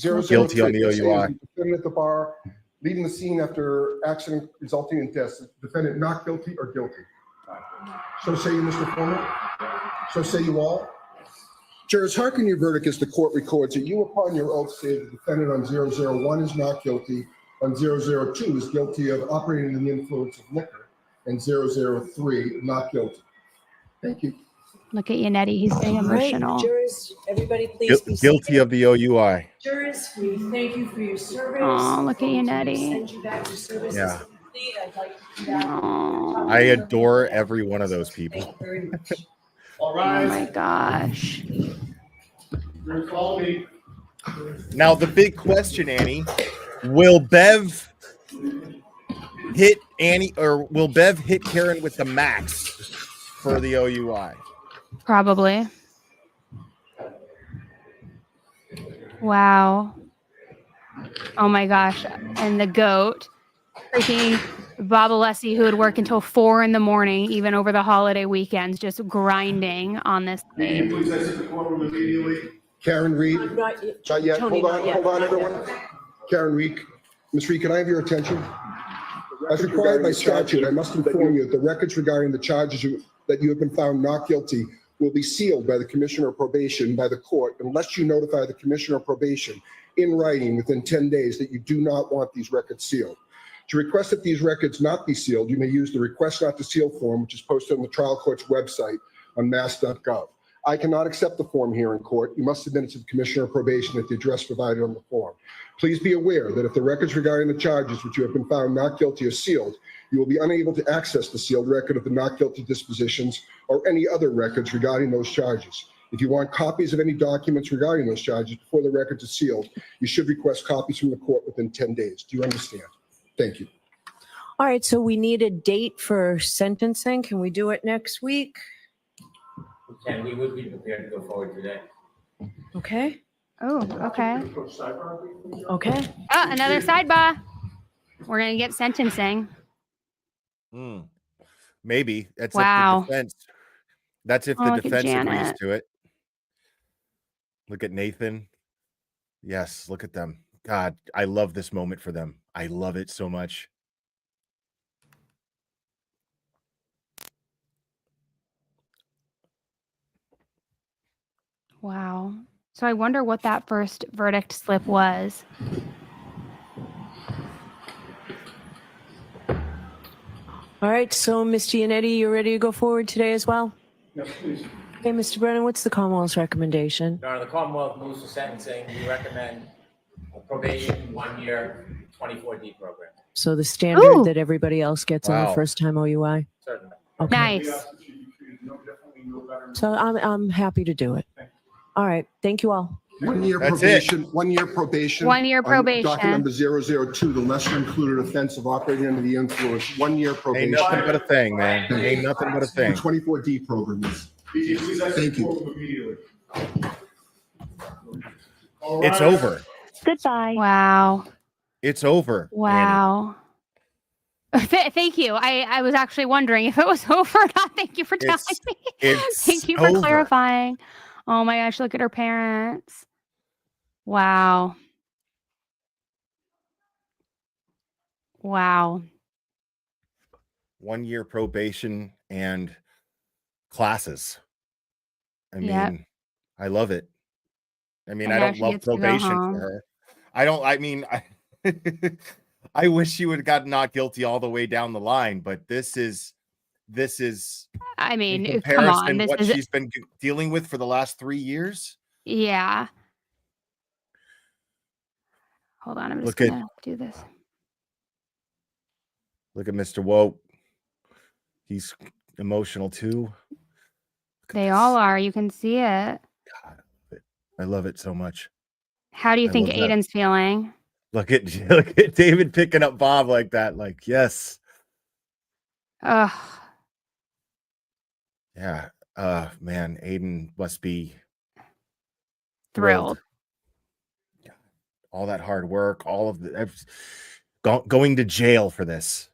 Guilty on the OUI. Defendant at the bar, leaving the scene after accident resulting in death. Defendant not guilty or guilty? So say you, Mr. Foreman? So say you all? Jurors, hearken your verdict as the court records that you upon your oath say the defendant on 001 is not guilty, on 002 is guilty of operating under the influence of liquor, and 003 not guilty. Thank you. Look at you, Nettie. He's getting emotional. Right, jurors, everybody please be Guilty of the OUI. Jurors, we thank you for your service. Oh, look at you, Nettie. Send you back to service. Yeah. I'd like to do that. I adore every one of those people. Thank you very much. All Oh right. my gosh. Now the big question, Annie, will Bev hit Annie, or will Bev hit Karen with the max for the OUI? Probably. Wow. Oh my gosh. And the goat, freaking Bob Alessi, who would work until 4 a.m, even over the holiday weekends, just grinding on this thing. Please exit the courtroom immediately. Karen Reed. Not yet. Not yet. Tony, Hold not on, yet. hold on, Not yet. everyone. Karen Reed. Ms. Reed, can I have your attention? As required by statute, I must inform you that the records regarding the charges that you have been found not guilty will be sealed by the Commissioner of Probation by the court unless you notify the Commissioner of Probation in writing within 10 days that you do not want these records sealed. To request that these records not be sealed, you may use the request not to seal form, which is posted on the trial court's website on mass.gov. I cannot accept the form here in court. You must submit it to the Commissioner of Probation at the address provided on the form. Please be aware that if the records regarding the charges which you have been found not guilty are sealed, you will be unable to access the sealed record of the not guilty dispositions or any other records regarding those charges. If you want copies of any documents regarding those charges before the records are sealed, you should request copies from the court within 10 days. Do you understand? Thank you. All right, so we need a date for sentencing. Can we do it next week? And we would be prepared to go forward today. Okay. Oh, okay. Okay. Oh, another sidebar. We're going to get sentencing. Maybe. That's Wow. if the defense. That's if the Look at defense agrees Janet. to it. Look at Nathan. Yes, look at them. God, I love this moment for them. I love it so much. Wow. So I wonder what that first verdict slip was. All right, so Ms. Gianetti, you ready to go forward today as well? Yes, please. Okay, Mr. Brennan, what's the Commonwealth's recommendation? Your Honor, the Commonwealth moves for sentencing. We recommend a probation, 1 year, 24D program. So the standard Ooh. that everybody else gets on Wow. a first-time OUI? Certainly. Okay. Nice. So I'm happy to do it. All right. Thank you all. 1 year That's it. probation, 1 year probation. 1 year on probation. Docket number 002, the lesser included offense of operating under the influence, 1 year Ain't probation. nothing but a thing, man. Ain't nothing but a The thing. 24D program is. Thank you. It's over. Goodbye. Wow. It's over. Wow. Thank you. I was actually wondering if it was over or not. Thank you for telling It's- me. It's Thank you for over. clarifying. Oh my gosh, look at her parents. Wow. Wow. 1 year probation and classes. I mean, Yep. I love it. I mean, And I now don't she love gets to go probation home. for her. I wish she would have got not guilty all the way down the line, but this is I in mean, come comparison on. This what is she's been dealing with for the last 3 years. yeah. Hold on, I'm just Look at- gonna do this. Look at Mr. Woke. He's emotional too. Look at They this. all are. You can see it. God, I love it so much. How do you I think love that. Aiden's feeling? Look at David picking up Bob like that. Like, yes. Ugh. Yeah. Man, Aiden must be Thrilled. Yeah. All that hard work, all of the going to jail for this.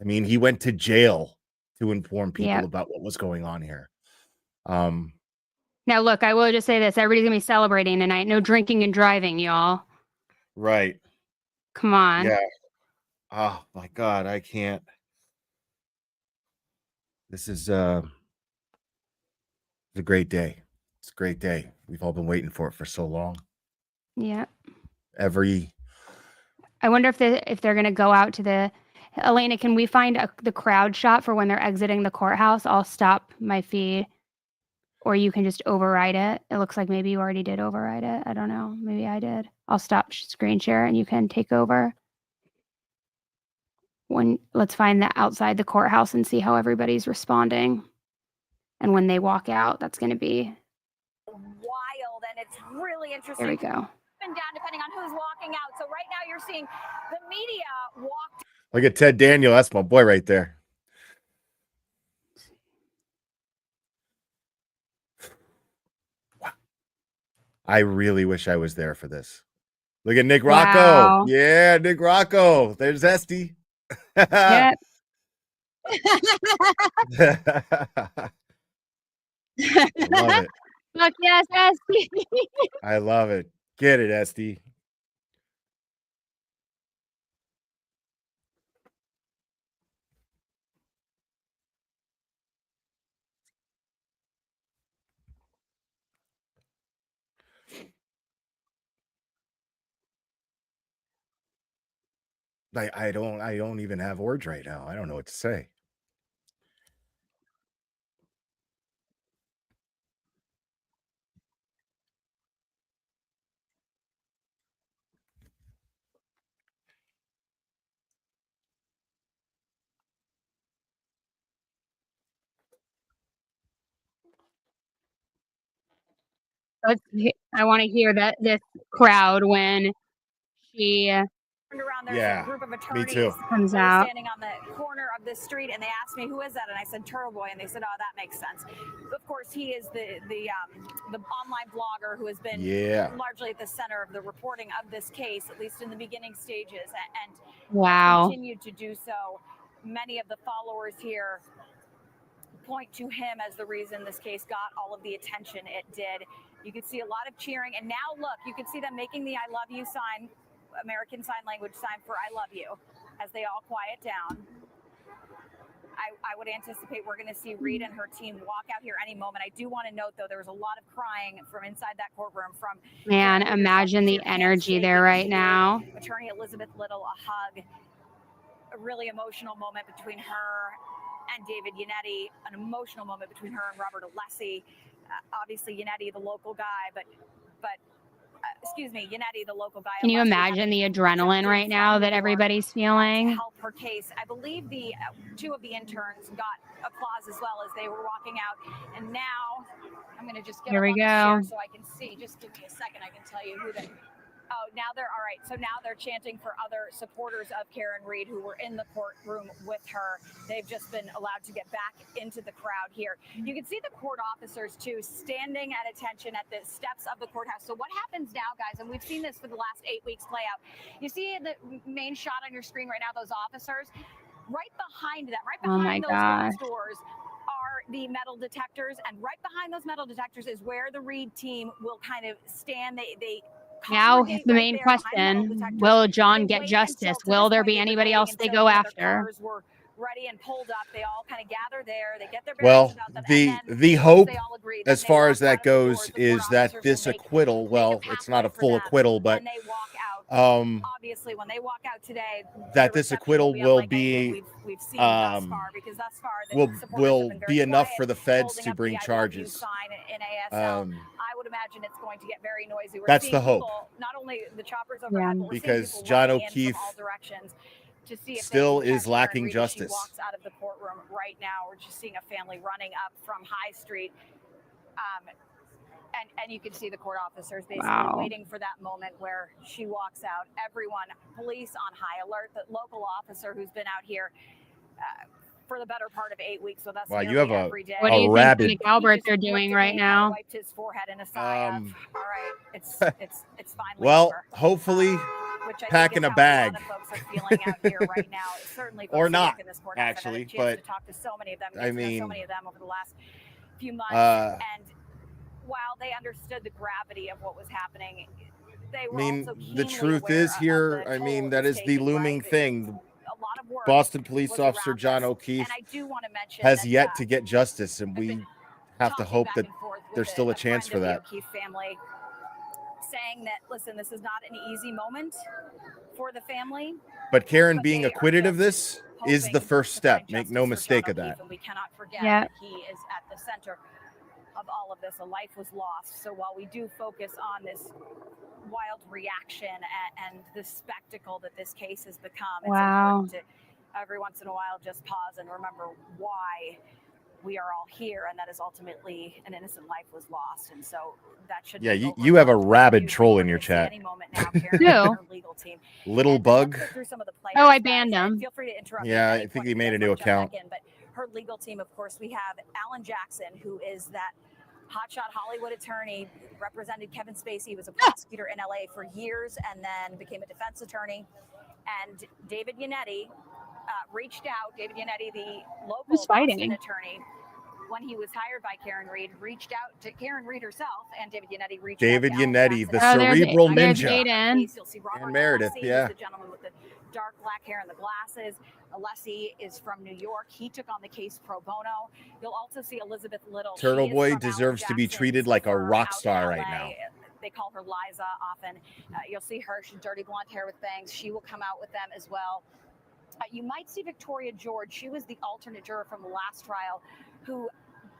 I mean, he went to jail to inform people Yep. about what was going on here. Now, look, I will just say this. Everybody's going to be celebrating tonight. No drinking and driving, y'all. Right. Come on. Yeah. Oh my God, I can't. This is a great day. It's a great day. We've all been waiting for it for so long. Yeah. I wonder if they're going to go out to the Elena, can we find the crowd shot for when they're exiting the courthouse? I'll stop my feed. Or you can just override it. It looks like maybe you already did override it. I don't know. Maybe I did. I'll stop screen share and you can take over. Let's find the outside the courthouse and see how everybody's responding. And when they walk out, that's going to be wild, and it's really interesting. There we go. Up and down, depending on who's walking out. So right now you're seeing the media walk. Look at Ted Daniel. That's my boy right there. I really wish I was there for this. Look at Nick Rocco. Wow. Yeah, Nick Rocco. There's Esty. Yep. I love it. Fuck yes, Esty. I love it. Get it, Esty. I don't even have words right now. I don't know what to say. I want to hear this crowd when she Turned around, there's Yeah, a group of me attorneys too. comes that were out. standing on the corner of the street, and they asked me, "Who is that?" And I said, "Turtle Boy," and they said, "Oh, that makes sense." Of course, he is the online blogger who has been largely at the center of the reporting of this case, at least in the beginning stages, and Wow. continued to do so. Many of the followers here point to him as the reason this case got all of the attention it did. You could see a lot of cheering, and now look, you can see them making the "I love you" sign, American Sign Language sign for "I love you," as they all quiet down. I would anticipate we're going to see Reed and her team walk out here any moment. I do want to note, though, there was a lot of crying from inside that courtroom. From Man, imagine the energy there right now. Attorney Elizabeth Little, a hug, a really emotional moment between her and David Yannetti, an emotional moment between her and Robert Alessi. Obviously, Yannetti, the local guy, but excuse me, Yannetti, the local guy. Can you imagine the adrenaline right now that everybody's To feeling? help her case. I believe the two of the interns got applause as well as they were walking out. And now I'm going to just get Here we up on the go. chair so I can see. Just give me a second. I can tell you who they. Oh, now they're all right. So now they're chanting for other supporters of Karen Read who were in the courtroom with her. They've just been allowed to get back into the crowd here. You can see the court officers too standing at attention at the steps of the courthouse. So what happens now, guys, and we've seen this for the last 8 weeks play out. You see the main shot on your screen right now, those officers, right behind them, right behind those glass doors are the metal detectors. And right behind those metal detectors is where the Read team will kind of stand. They Now the main question, will John get justice? Will there be anybody else they go after? Were ready and pulled up. They all kind of gather there. They get their Well, the hope as far as that goes is that this acquittal, well, it's not a full acquittal, but obviously when they walk out today, that this acquittal will be we've seen thus far, because thus far will be enough for the feds to bring charges. I would imagine it's going to get very noisy. That's the hope. Not only the choppers overhead, but because John O'Keefe to see if still is lacking justice. She walks out of the courtroom right now. We're just seeing a family running up from High Street. And you can see the court officers basically waiting for that moment where she walks out. Everyone, police on high alert. The local officer who's been out here for the better part of 8 weeks with us. Wow, you have a what do you rabid. think the Galbert they're doing right now? Wiped his forehead in a sigh of, all right, it's finally Well, over. hopefully Which I packing think a is how bag. A lot of folks are feeling out here right now. Certainly, Or folks who not, work in this courthouse. actually, I've had a chance but to talk to so many of them. I Get to know mean, so many of them over the last few months, and while they understood the gravity of what was happening, they were also the truth is here. I mean, that is the looming thing. A lot of work Boston police officer John O'Keefe has yet to get justice, and we have to hope that there's still a chance for that. O'Keefe family saying that, listen, this is not an easy moment for the family. But Karen being acquitted of this is the first step. Make no mistake of that. And we cannot forget that he is at the center of all of this. A life was lost. So while we do focus on this wild reaction and the spectacle that this case has become, it's important to every once in a while just pause and remember why we are all here, and that is ultimately an innocent life was lost. And so that should you have a rabid troll in your chat. Little bug. Oh, I banned him. Feel free to interrupt. Yeah, I think he made a new account. But her legal team, of course, we have Alan Jackson, who is that hotshot Hollywood attorney, represented Kevin Spacey. He was a prosecutor in LA for years and then became a defense attorney. And David Yannetti reached out. David Yannetti, the local Boston attorney, when he was hired by Karen Read, reached out to Karen Read herself, and David Yannetti reached out to Yannetti, the cerebral ninja. You'll see Robert and Meredith, Alessi, the gentleman with the dark black hair and the glasses. Alessi is from New York. He took on the case pro bono. You'll also see Elizabeth Little. Turtle Boy deserves to be treated like a rock star right now. They call her Liza often. You'll see her. She's dirty blonde hair with bangs. She will come out with them as well. You might see Victoria George. She was the alternate juror from the last trial who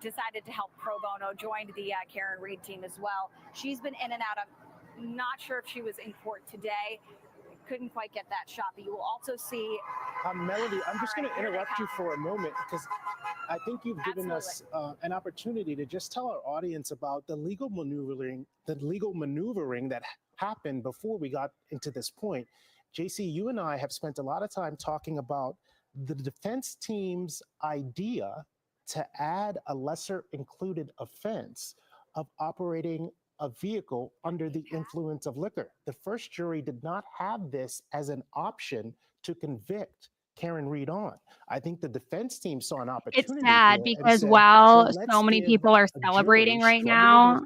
decided to help pro bono, joined the Karen Read team as well. She's been in and out. I'm not sure if she was in court today. Couldn't quite get that shot, but you will also see Melody, I'm just going to interrupt you for a moment because I think you've given us an opportunity to just tell our audience about the legal maneuvering that happened before we got into this point. JC, you and I have spent a lot of time talking about the defense team's idea to add a lesser included offense of operating a vehicle under the influence of liquor. The first jury did not have this as an option to convict Karen Read on. I think the defense team saw an opportunity. It's sad because while so many people are celebrating right now,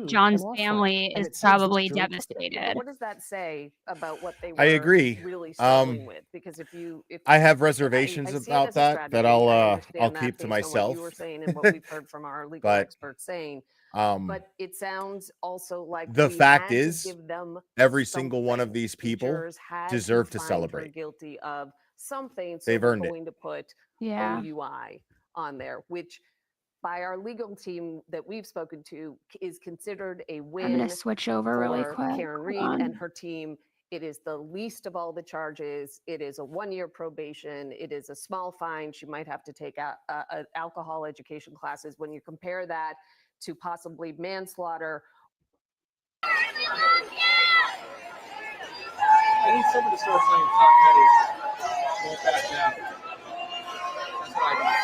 John's family is probably devastated. What does that say about what they were really struggling with? Because if I have reservations about that I'll keep to myself. What you were saying and what we've heard from our legal experts saying. But it sounds also like the fact is every single one of these people deserve to celebrate. Guilty of something. So They've we're earned it. going to put Yeah. OUI on there, which by our legal team that we've spoken to is considered a win. I'm going to switch over really for quick. Karen Hold Reed on. and her team. It is the least of all the charges. It is a 1-year probation. It is a small fine. She might have to take alcohol education classes. When you compare that to possibly manslaughter. I need someone to start playing top headies. Won't back down. That's what I got.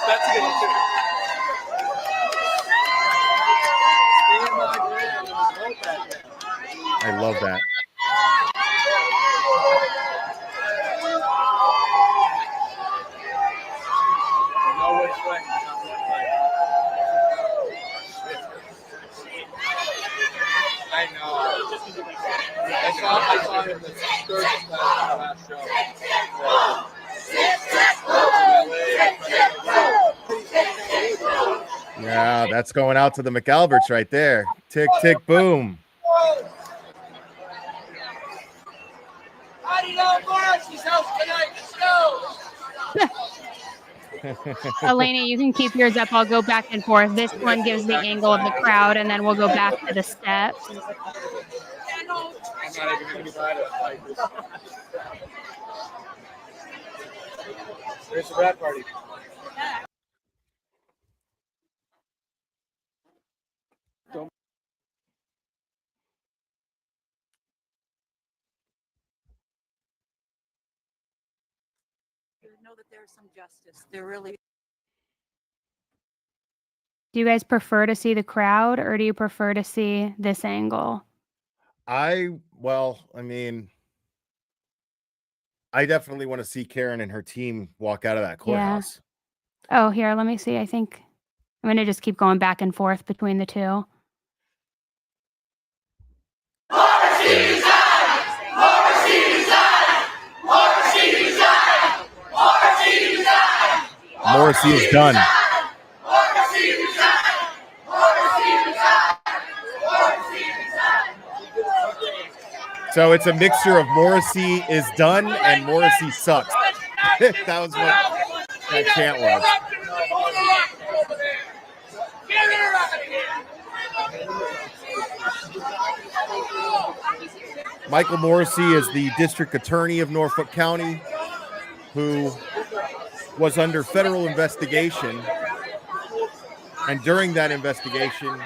That's a good answer. Stand my ground and won't back down. I love that. No which way. Not which way. I know. I saw him the third last show. Yeah, that's going out to the McAlberts right there. Tick, tick, boom. Elena, you can keep yours up. I'll go back and forth. This one gives the angle of the crowd, and then we'll go back to the steps. I'm not even going to try to fight this. There's the rat party. Know that there's some justice. There really. Do you guys prefer to see the crowd, or do you prefer to see this angle? I mean, I definitely want to see Karen and her team walk out of that courthouse. Yeah. Oh, here, let me see. I think I'm going to just keep going back and forth between the two. Morrissey is done. So it's a mixture of Morrissey is done and Morrissey sucks. That was what that chant was. Michael Morrissey is the district attorney of Norfolk County, who was under federal investigation. And during that investigation,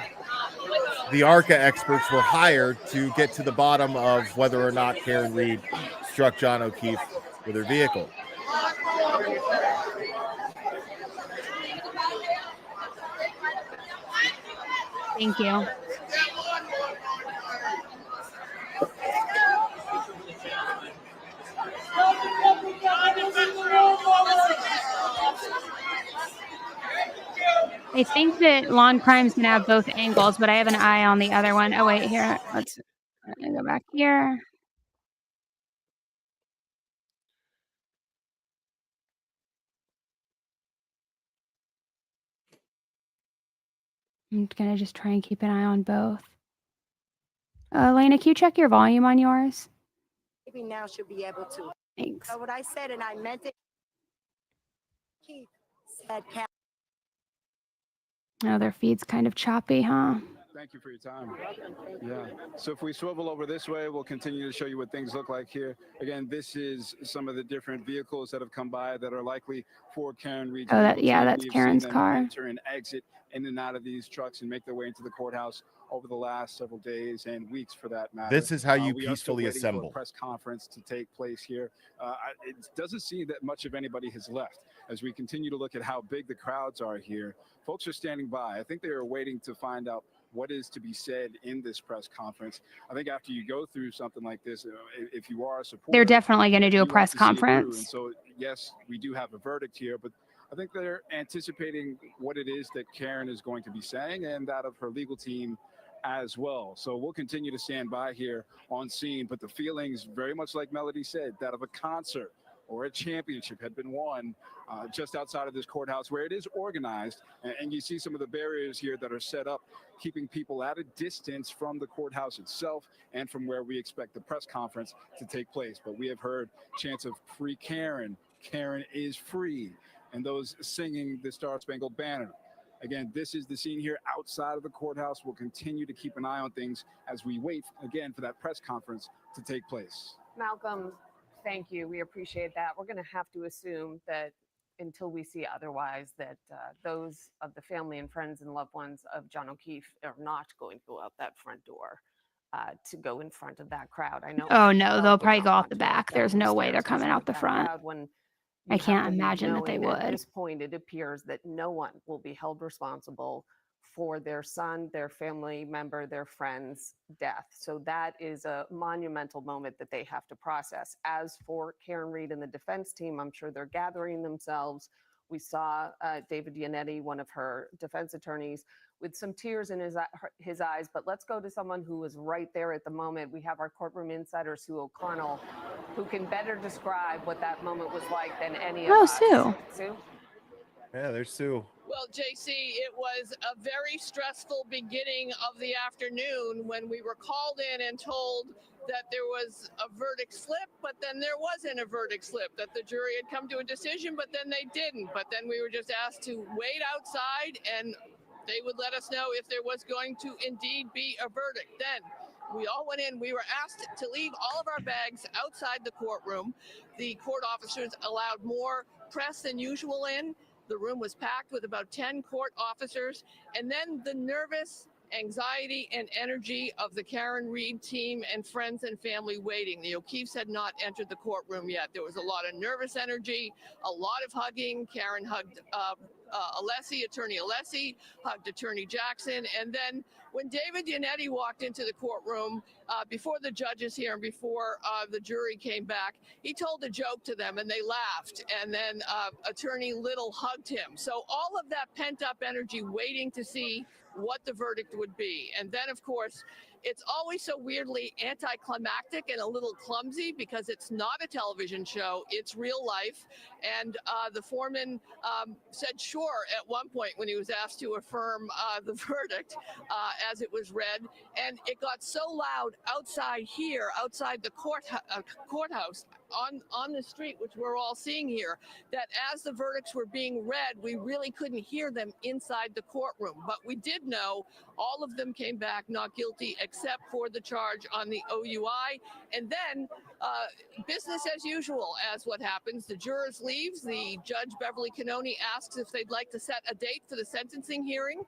the ARCA experts were hired to get to the bottom of whether or not Karen Reed struck John O'Keefe with her vehicle. Thank you. I think that lawn crime's gonna have both angles, but I have an eye on the other one. Oh wait, here. Let's go back here. I'm gonna just try and keep an eye on both. Elena, can you check your volume on yours? Maybe now she'll be able to. Thanks. So what I said, and I meant it. Keith said, Oh, their feed's kind of choppy, huh? Thank you for your time. Yeah. So if we swivel over this way, we'll continue to show you what things look like here. Again, this is some of the different vehicles that have come by that are likely for Karen Reed. Oh, that's Karen's car. Enter and exit in and out of these trucks and make their way into the courthouse over the last several days and weeks, for that matter. This is how you we are still peacefully waiting for assemble. a press conference to take place here. It doesn't seem that much of anybody has left. As we continue to look at how big the crowds are here, folks are standing by. I think they are waiting to find out what is to be said in this press conference. I think after you go through something like this, if you are a supporter, They're definitely going to do a you press want to see it through. conference. And so, yes, we do have a verdict here, but I think they're anticipating what it is that Karen is going to be saying and that of her legal team as well. So we'll continue to stand by here on scene, but the feelings, very much like Melody said, that of a concert or a championship had been won just outside of this courthouse where it is organized. And you see some of the barriers here that are set up keeping people at a distance from the courthouse itself and from where we expect the press conference to take place. But we have heard chants of "Free Karen," "Karen is free," and those singing the Star Spangled Banner. Again, this is the scene here outside of the courthouse. We'll continue to keep an eye on things as we wait, again, for that press conference to take place. Malcolm, thank you. We appreciate that. We're going to have to assume that until we see otherwise, that those of the family and friends and loved ones of John O'Keefe are not going to go out that front door to go in front of that crowd. I know. Oh no, they'll probably go out the back. There's no way they're coming out the front. I can't imagine that they would. At this point, it appears that no one will be held responsible for their son, their family member, their friend's death. So that is a monumental moment that they have to process. As for Karen Reed and the defense team, I'm sure they're gathering themselves. We saw David Yannetti, one of her defense attorneys, with some tears in his eyes. But let's go to someone who was right there at the moment. We have our courtroom insider, Sue O'Connell, who can better describe what that moment was like than any of us. Sue. Sue? Yeah, there's Sue. Well, JC, it was a very stressful beginning of the afternoon when we were called in and told that there was a verdict slip, but then there wasn't a verdict slip, that the jury had come to a decision, but then they didn't. But then we were just asked to wait outside and they would let us know if there was going to indeed be a verdict. Then we all went in. We were asked to leave all of our bags outside the courtroom. The court officers allowed more press than usual in. The room was packed with about 10 court officers. And then the nervous anxiety and energy of the Karen Reed team and friends and family waiting. The O'Keefes had not entered the courtroom yet. There was a lot of nervous energy, a lot of hugging. Karen hugged Attorney Alessi, hugged Attorney Jackson. And then when David Yannetti walked into the courtroom before the judges here and before the jury came back, he told a joke to them and they laughed. And then Attorney Little hugged him. So all of that pent up energy waiting to see what the verdict would be. And then, of course, it's always so weirdly anticlimactic and a little clumsy because it's not a television show, it's real life. And the foreman said sure at one point when he was asked to affirm the verdict as it was read. And it got so loud outside here, outside the courthouse, on the street, which we're all seeing here, that as the verdicts were being read, we really couldn't hear them inside the courtroom. But we did know all of them came back not guilty except for the charge on the OUI. And then business as usual as what happens. The jurors leaves. The judge, Beverly Cannoni, asks if they'd like to set a date for the sentencing hearing.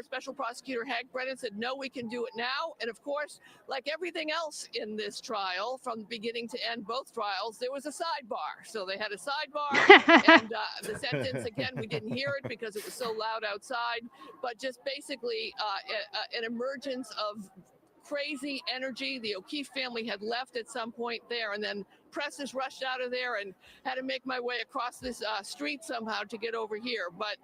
Special prosecutor Hank Brennan said, no, we can do it now. And of course, like everything else in this trial, from beginning to end, both trials, there was a sidebar. So they had a sidebar and the sentence, again, we didn't hear it because it was so loud outside, but just basically an emergence of crazy energy. The O'Keefe family had left at some point there, and then presses rushed out of there and had to make my way across this street somehow to get over here. But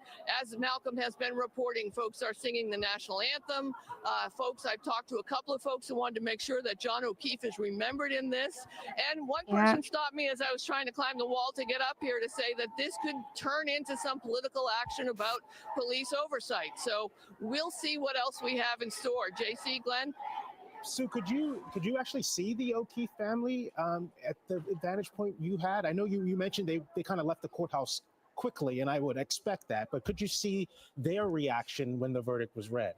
as Malcolm has been reporting, folks are singing the national anthem. I've talked to a couple of folks who wanted to make sure that John O'Keefe is remembered in this. And one person stopped me as I was trying to climb the wall to get up here to say that this could turn into some political action about police oversight. So we'll see what else we have in store. JC, Glenn? Sue, could you actually see the O'Keefe family at the vantage point you had? I know you mentioned they kind of left the courthouse quickly, and I would expect that, but could you see their reaction when the verdict was read?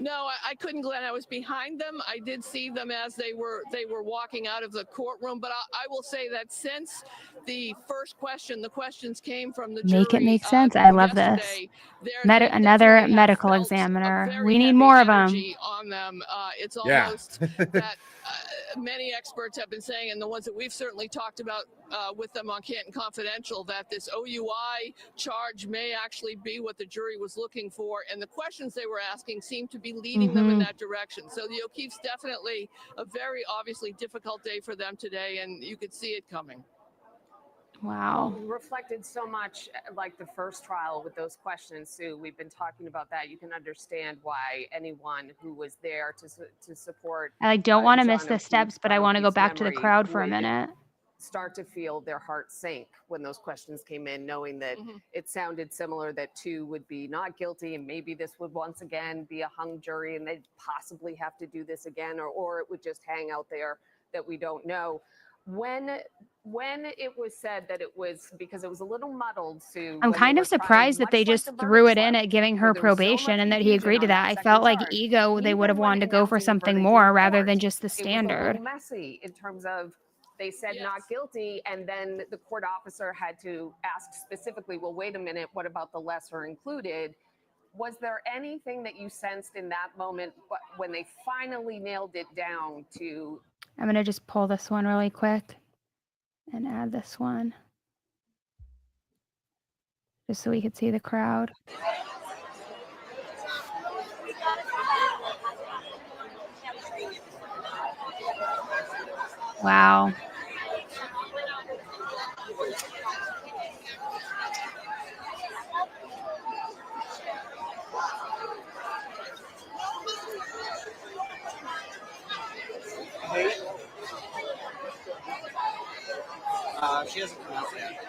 No, I couldn't, Glenn. I was behind them. I did see them as they were walking out of the courtroom. But I will say that since the first question, the questions came from the jury. Make it make sense. I love this. Another medical examiner. We need more of them. On them. It's almost that many experts have been saying, and the ones that we've certainly talked about with them on Canton Confidential, that this OUI charge may actually be what the jury was looking for. And the questions they were asking seemed to be leading them in that direction. So the O'Keefe's definitely a very obviously difficult day for them today, and you could see it coming. Wow. Well, reflected so much like the first trial with those questions, Sue. We've been talking about that. You can understand why anyone who was there to support. I don't want to miss the steps, but I want to go back to the crowd for a minute. start to feel their heart sink when those questions came in, knowing that it sounded similar, that 2 would be not guilty, and maybe this would once again be a hung jury and they'd possibly have to do this again, or it would just hang out there that we don't know. When it was said that it was, because it was a little muddled, Sue. I'm when kind they of were trying, surprised that much they like just the threw verdict it in slip, at giving where her there was so probation much and that he confusion agreed to on that. I second felt like charge. ego, they would have Even when wanted to go for announcing the something verdict in more rather court, than just the it was a standard. little messy in terms of they said not guilty, and then the court officer had to ask specifically, well, wait a minute, what about the lesser included? Was there anything that you sensed in that moment when they finally nailed it down to? I'm going to just pull this one really quick and add this one just so we could see the crowd. Wow. She hasn't come out yet,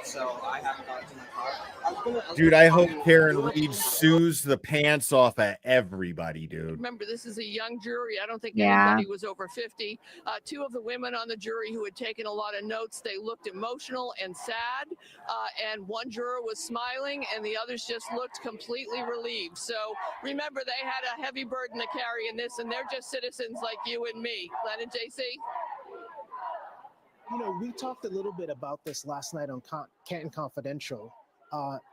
so I haven't got to my car. Dude, I hope Karen Reed sues the pants off of everybody, dude. Remember, this is a young jury. I don't think Yeah. anybody was over 50. 2 of the women on the jury who had taken a lot of notes, they looked emotional and sad, and one juror was smiling, and the others just looked completely relieved. So remember, they had a heavy burden to carry in this, and they're just citizens like you and me. Glenn and JC? You know, we talked a little bit about this last night on Canton Confidential.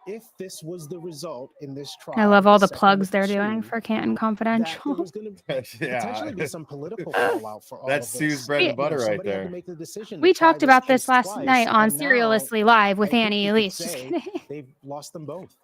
If this was the result in this trial, I love all the second plugs with they're Sue, doing for Canton that Confidential. there was going to potentially be some political fallout for all That's of this. Sue's bread and butter right Somebody had there. to make the decision. We to try talked about this case last twice, night on and now Serialously Live with I think Annie we could Elise. Just say kidding. they've lost them both.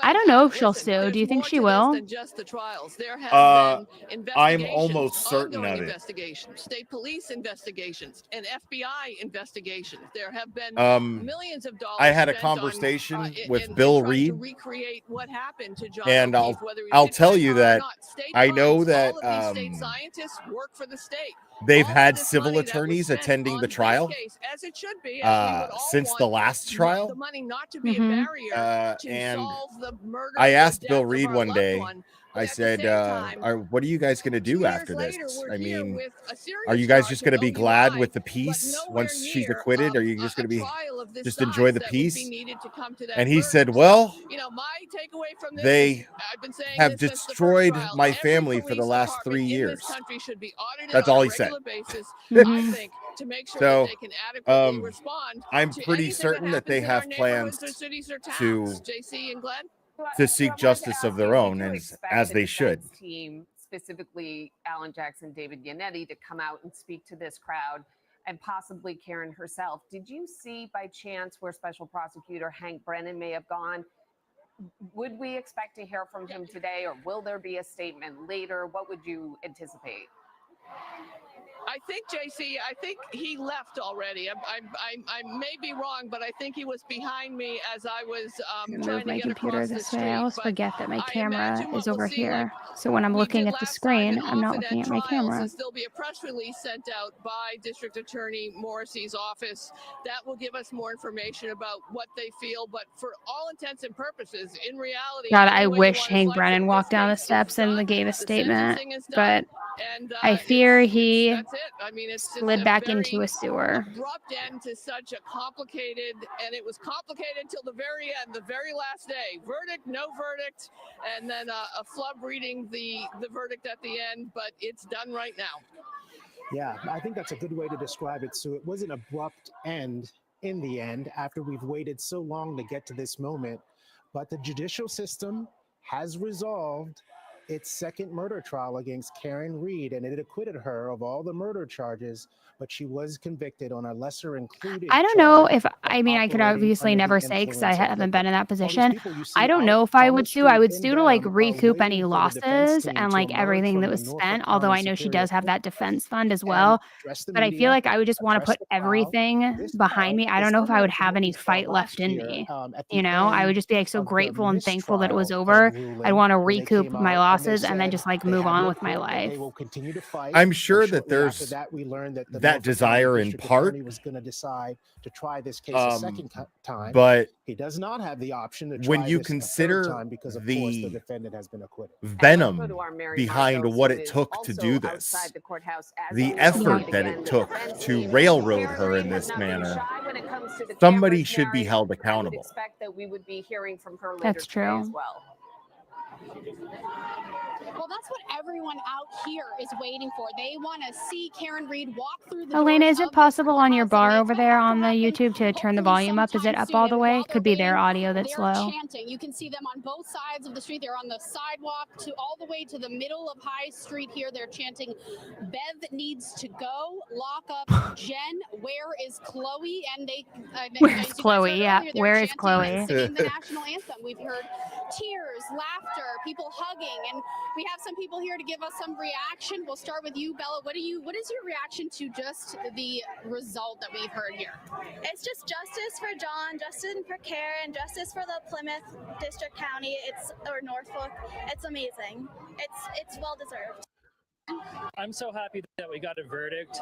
I don't know if she'll Listen, sue. Do there's you think more she to this will? than just the trials. There have been investigations, I'm almost certain ongoing of it. investigations, state police investigations, and FBI investigations. There have been millions of dollars. I had a spent on, conversation in with Bill trying Reed, to recreate what happened to John and O'Keefe, whether he was I'll hit tell by a you car or that not. State I know funds, that all of these state scientists work for the state. they've All of had this civil money that was attorneys spent attending on the this trial case, as it should be, as we would all since the want last trial. the money not to be a barrier to And solve the murder. I or asked death Bill of Reed our one loved day, one. I But at the said, same time, what are you guys going to 2 do years after later, this? we're I here mean, with a serious are you guys charge just of going to be glad OUI, with the but peace nowhere once she's near acquitted? Are you just a going to be trial of this just size enjoy the that would be peace? needed to come to that And he said, verdict. well, So, you know, my takeaway from this is, they I've been saying have this since the first destroyed trial. my Every family for the police last 3 department in years. this country should be audited That's on all a he said. regular basis, I Mhm. think, to make sure So, that they can adequately respond I'm to pretty anything certain that happens they in our have plans neighborhoods or cities or to towns. JC and Glenn? to seek justice of their own, as they should. Team, specifically Alan Jackson, David Yannetti, to come out and speak to this crowd, and possibly Karen herself. Did you see by chance where Special Prosecutor Hank Brennan may have gone? Would we expect to hear from him today, or will there be a statement later? What would you anticipate? I think, JC, I think he left already. I may be wrong, but I think he was behind me as I was I'm trying move to my get computer across the this way. street. I always But forget that my I camera imagine what is we'll over see, like here. So when I'm we looking did at the last time screen, in I'm not often looking at at my trials, camera. is there'll be a press release sent out by District Attorney Morrissey's office that will give us more information about what they feel. But for all intents and purposes, in reality, God, any I way you wish wanna Hank slice it, Brennan this walked down the case is steps and done. gave a The statement, sentencing is but done. And I fear he that's it. I mean, it's slid a back very into a sewer. abrupt end to such a complicated, and it was complicated till the very end, the very last day. Verdict, no verdict, and then a flub reading the verdict at the end, but it's done right now. Yeah, I think that's a good way to describe it. So it was an abrupt end in the end after we've waited so long to get to this moment. But the judicial system has resolved its second murder trial against Karen Reed, and it acquitted her of all the murder charges, but she was convicted on a lesser included I don't know charge if, I mean, I could operating obviously under the never say because I influence of haven't been in that all these position. people you I see don't out know if I on the would sue. I street would in sue to like Dedham are recoup any waiting for the defense losses team and to like emerge everything from that the was Norfolk spent, although County I know she Superior does have Court that defense fund as and well. address the But I feel media, like I would just want to address put the crowd. everything This behind me. trial I is don't know if I similar would to have what any we saw fight left last in year me. at the You know, I would end just be like so of the grateful and thankful that it was mistrial over. ruling, I'd want to where they recoup came my out and classes and then just like move on with my life. They will continue to fight. I'm sure that Shortly after there's that, we learned that the that Norfolk desire County in District part, Attorney was going to decide to try this case a second time. but he does not have the option to try when you this a third consider time because, of course, the the defendant has been acquitted. venom Go to our Mary behind Marcos, what who it is took to also do this, outside the courthouse as the we effort speak. that Again, it the took defense to team, railroad Karen her Reed in has this not been manner, shy when it comes to the somebody cameras, should be Mary. held I would accountable. expect that we would be hearing from her later That's today as true. well. Well, that's what everyone out here is waiting for. They want to see Karen Reed walk through the Elena, doors is it of this possible on your courthouse, and bar we over expect there that to on the happen YouTube to turn the hopefully volume up? Is it sometime up soon. all the And way? while they're Could be their waiting, audio that's they're low. chanting. You can see them on both sides of the street. They're on the sidewalk to all the way to the middle of High Street here. They're chanting, "Bev needs to go. Lock up Jen. Where is Chloe?" And they, Where's Chloe? Yeah, where is Chloe? Singing the national anthem. We've heard tears, laughter, people hugging, and we have some people here to give us some reaction. We'll start with you, Bella. What is your reaction to just the result that we've heard here? It's just justice for John, justice for Karen, justice for the Plymouth District County. Or Norfolk. It's amazing. It's well deserved. I'm so happy that we got a verdict.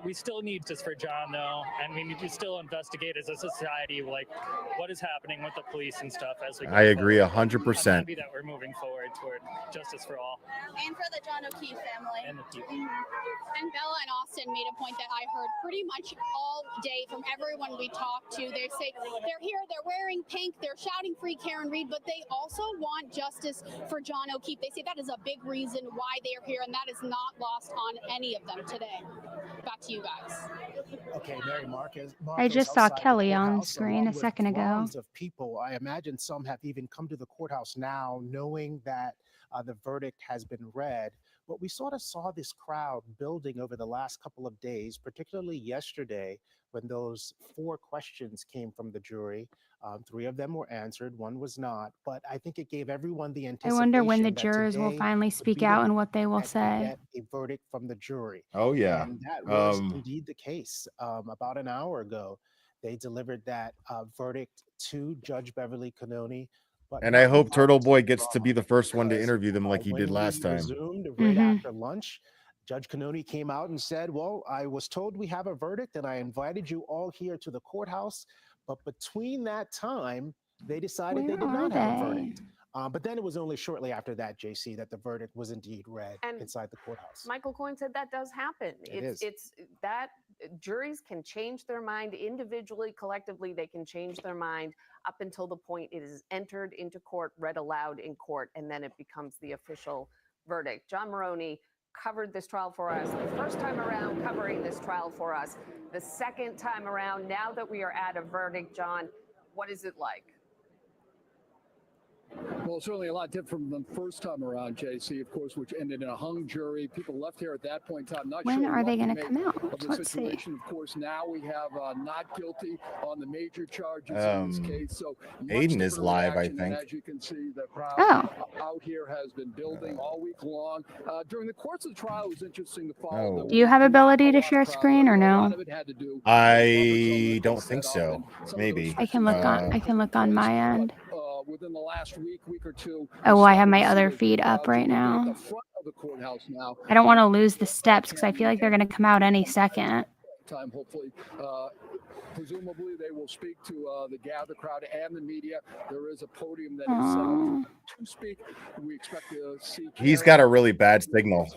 We still need justice for John, though, and we need to still investigate as a society, like what is happening with the police and stuff as we go I agree forward. 100%. I'm happy that we're moving forward toward justice for all. And for the John O'Keefe family. And the people. And Bella and Austin made a point that I heard pretty much all day from everyone we talked to. They say they're here, they're wearing pink, they're shouting free Karen Reed, but they also want justice for John O'Keefe. They say that is a big reason why they are here, and that is not lost on any of them today. Back to you guys. Okay, Mary Marcos. I just saw outside the Kelly on courthouse, screen along a with second ago. throngs of people. I imagine some have even come to the courthouse now, knowing that the verdict has been read. But we sort of saw this crowd building over the last couple of days, particularly yesterday when those 4 questions came from the jury. 3 of them were answered, 1 was not. But I think it gave everyone the I anticipation wonder when the that jurors will today finally would speak be the out day and what they will that we say. get a verdict from the jury. Oh yeah, And that was indeed the case. About an hour ago, they delivered that verdict to Judge Beverly Cannoni. But and I not hope without Turtle Boy some gets to drama, be the first one to because, interview them like he when did last time. resumed right after lunch, Judge Cannoni came out and said, "Well, I was told we have a verdict, and I invited you all here to the courthouse. But between that time, they decided they did not have a verdict." But then it was only shortly after that, JC, that the verdict was indeed read inside the courthouse. Michael Coyne said that does happen. It's that juries can change their mind individually, collectively. They can change their mind up until the point it is entered into court, read aloud in court, and then it becomes the official verdict. John Maroney covered this trial for us the first time around, covering this trial for us the second time around. Now that we are at a verdict, John, what is it like? Well, certainly a lot different from the first time around, JC, of course, which ended in a hung jury. People left here at that point in time. Not When sure are they what going to to make come out? of the Let's see. situation. Of course, now we have not guilty on the major charges in this case. So Aiden is live, I think. as you can see, the crowd out here has been building all week long. During the course of the trial, it was interesting to follow. Do you have ability to share screen or no? I don't think so. Maybe. I can look on. I can look on my end. Within the last week or two. Oh, well, I have my other feed up right now. The front of the courthouse now. I don't want to lose the steps because I feel like they're going to come out any second. Time, hopefully. Presumably, they will speak to the gather crowd and the media. There is a podium that is set up to speak. We expect to see. He's got a really bad signal.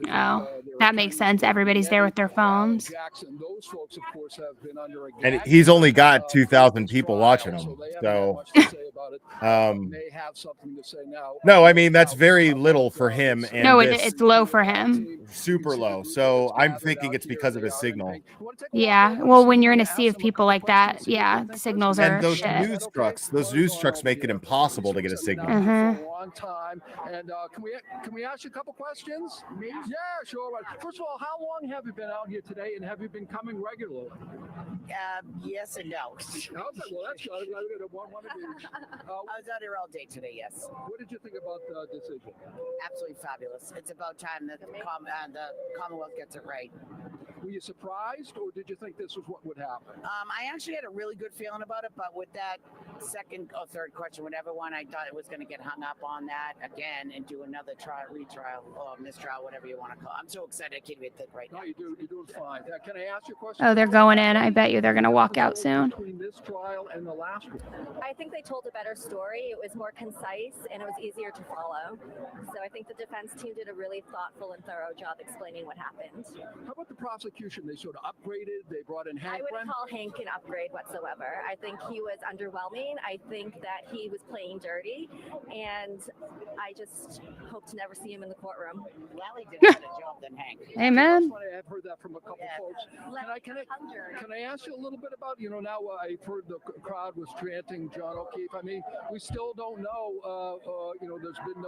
Oh, that makes sense. Everybody's there with their phones. Jackson, those folks, of course, have been under a And he's only got 2,000 people watching him. So, may have something to say now. no, I mean, that's very little for him. And No, it's low for him. Super low. So I'm thinking it's because of his signal. Yeah. Well, when you're in a sea of people like that, yeah, signals are And those shit. those news trucks make it impossible to get a signal. For a long time. And can we ask you a couple questions? Me? Yeah, sure. First of all, how long have you been out here today, and have you been coming regularly? Yes and no. Okay, well, that's good. One of each. I was out here all day today, yes. What did you think about the decision? Absolutely fabulous. It's about time that the Commonwealth gets it right. Were you surprised, or did you think this was what would happen? I actually had a really good feeling about it, but with that second or third question, whatever one, I thought it was going to get hung up on that again and do another retrial or mistrial, whatever you want to call it. I'm so excited. I can't even think right now. No, you're doing fine. Can I ask you a question? Oh, they're going in. I bet you they're going to walk out soon. Between this trial and the last one. I think they told a better story. It was more concise and it was easier to follow. So I think the defense team did a really thoughtful and thorough job explaining what happened. How about the prosecution? They sort of upgraded. They brought in Hank. I wouldn't call Hank an upgrade whatsoever. I think he was underwhelming. I think that he was playing dirty, and I just hope to never see him in the courtroom. Lally did a better job than Hank. Amen. I've heard that from a couple folks. Can I ask you a little bit about, now I've heard the crowd was chanting John O'Keefe. I mean, we still don't know, there's been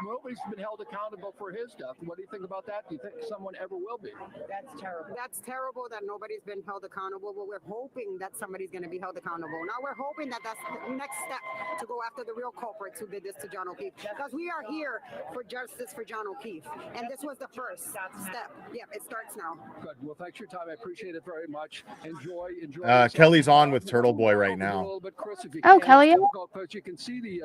nobody's been held accountable for his death. What do you think about that? Do you think someone ever will be? That's terrible. That's terrible that nobody's been held accountable, but we're hoping that somebody's going to be held accountable. Now we're hoping that that's the next step to go after the real culprits who did this to John O'Keefe. Because we are here for justice for John O'Keefe. And this was the first step. Yep, it starts now. Good. Well, thanks for your time. I appreciate it very much. Enjoy. Kelly's on with Turtle Boy right now. Oh, Kelly. Because you can see the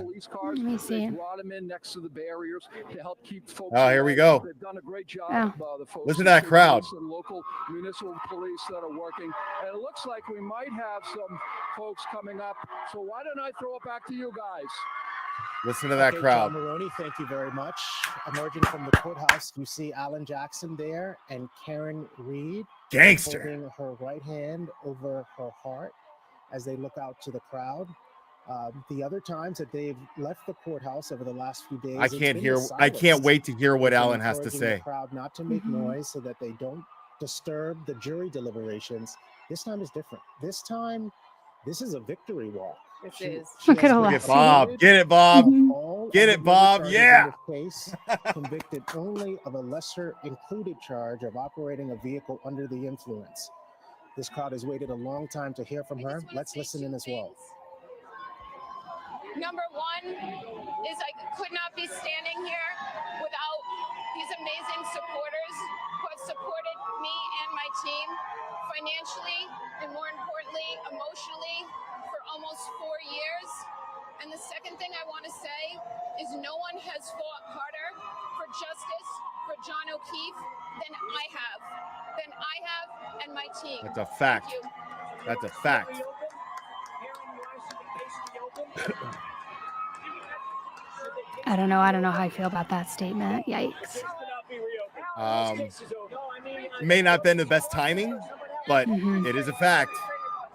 police cars. Let me see. They brought them in next to the barriers to help keep folks. Oh, here we go. They've done a great job. The folks Listen to that crowd. And local municipal police that are working. And it looks like we might have some folks coming up. So why don't I throw it back to you guys? Listen to that crowd. John Maroney, thank you very much. Emerging from the courthouse, you see Alan Jackson there and Karen Reed. Gangster. Holding her right hand over her heart as they look out to the crowd. The other times that they've left the courthouse over the last few days, I can't wait to hear what Alan has to say. The crowd not to make noise so that they don't disturb the jury deliberations. This time is different. This time, this is a victory walk. Look at Bob. Get it, Bob. Get it, Bob. Yeah. Case convicted only of a lesser included charge of operating a vehicle under the influence. This crowd has waited a long time to hear from her. Let's listen in as well. Number one is I could not be standing here without these amazing supporters who have supported me and my team financially and, more importantly, emotionally for almost 4 years. And the second thing I want to say is no one has fought harder for justice for John O'Keefe than I have and my team. That's a fact. That's a fact. I don't know how I feel about that statement. Yikes. May not have been the best timing, but it is a fact.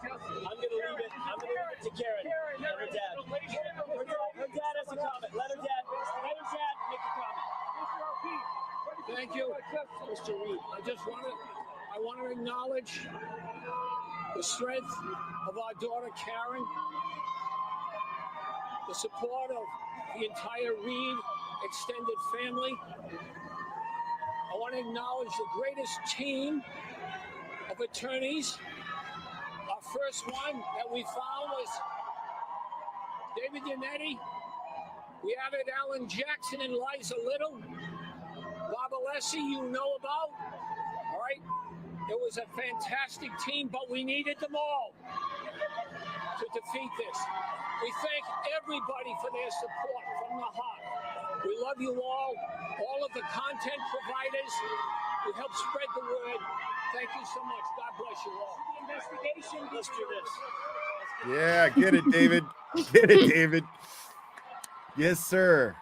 I'm going to leave it to Karen and her dad. Her dad has a comment. Let her dad make a comment. Thank you, Mr. Reed. I want to acknowledge the strength of our daughter Karen, the support of the entire Reed extended family. I want to acknowledge the greatest team of attorneys. Our first one that we found was David Yannetti. We added Alan Jackson and Liza Little. Bob Alessi, you know about. All right. It was a fantastic team, but we needed them all to defeat this. We thank everybody for their support from the heart. We love you all of the content providers who help spread the word. Thank you so much. God bless you all. Investigation. Let's do this. Yeah, get it, David. Get it, David. Yes, sir.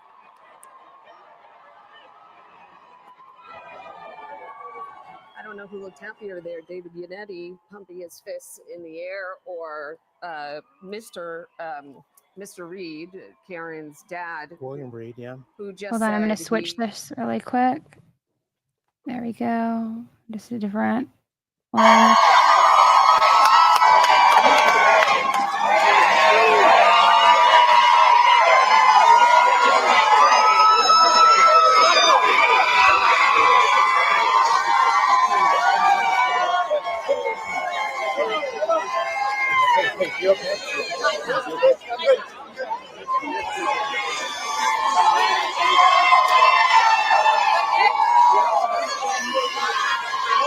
I don't know who looked happier there, David Yannetti pumping his fists in the air, or Mr. Reed, Karen's dad, William Reed, yeah. who just Hold on, I'm going to said switch this really quick. There we go. Just a different one. Hey, you okay?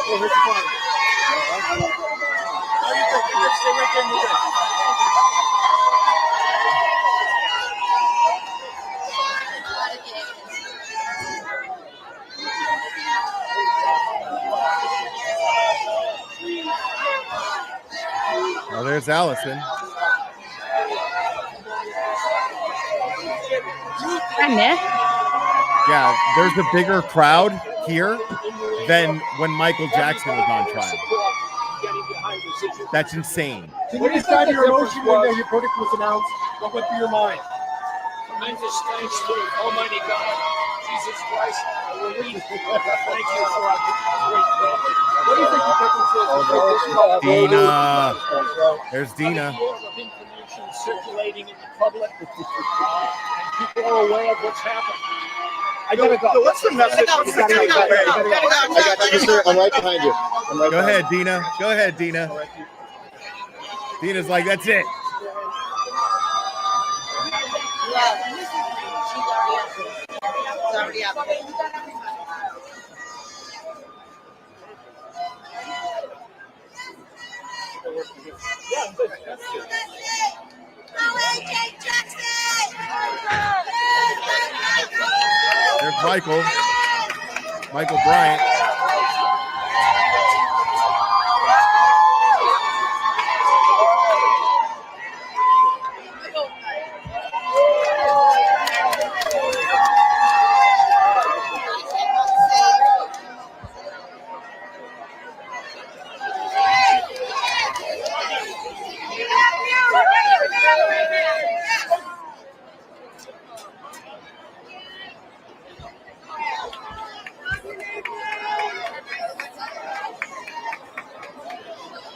Here's the phone. How you think? Stay right there. There's Allison. I missed. Yeah, there's a bigger crowd here than when Michael Jackson was on trial. That's insane. Can you describe your emotion when your verdict was announced? What went through your mind? Tremendous thanks to Almighty God, Jesus Christ, a relief. Thank you for our great job. What do you think the difference is? Dina. There's Dina. Of information circulating in the public, and people are aware of what's happening. I gotta go. So what's the message? I'm right behind you. Go ahead, Dina. Go ahead, Dina. Dina's like, that's it. There's Michael Bryant.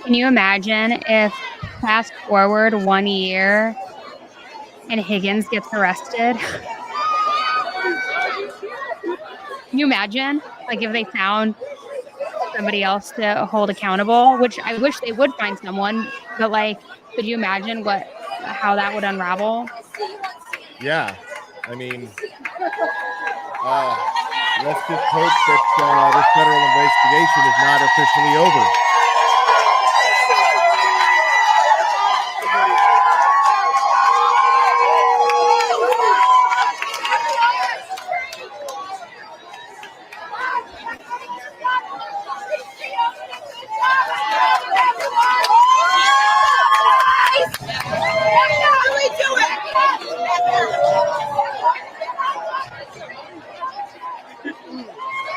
Can you imagine if fast forward 1 year and Higgins gets arrested? Can you imagine? Like if they found somebody else to hold accountable, which I wish they would find someone, but like, could you imagine how that would unravel? Yeah. I mean, let's just hope that this federal investigation is not officially over.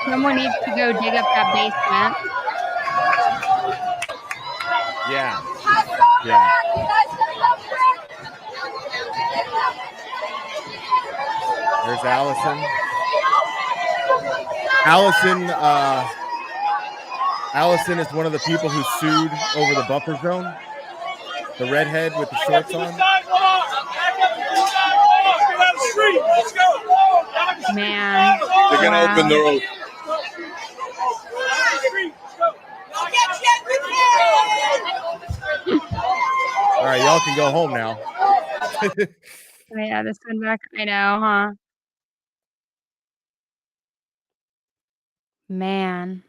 Someone needs to go dig up that basement. Yeah. Yeah. There's Allison. Allison is one of the people who sued over the buffer zone. The redhead with the shorts on. Man. They're going to open the road. All right, y'all can go home now. Yeah, this one back. I know, huh? Man.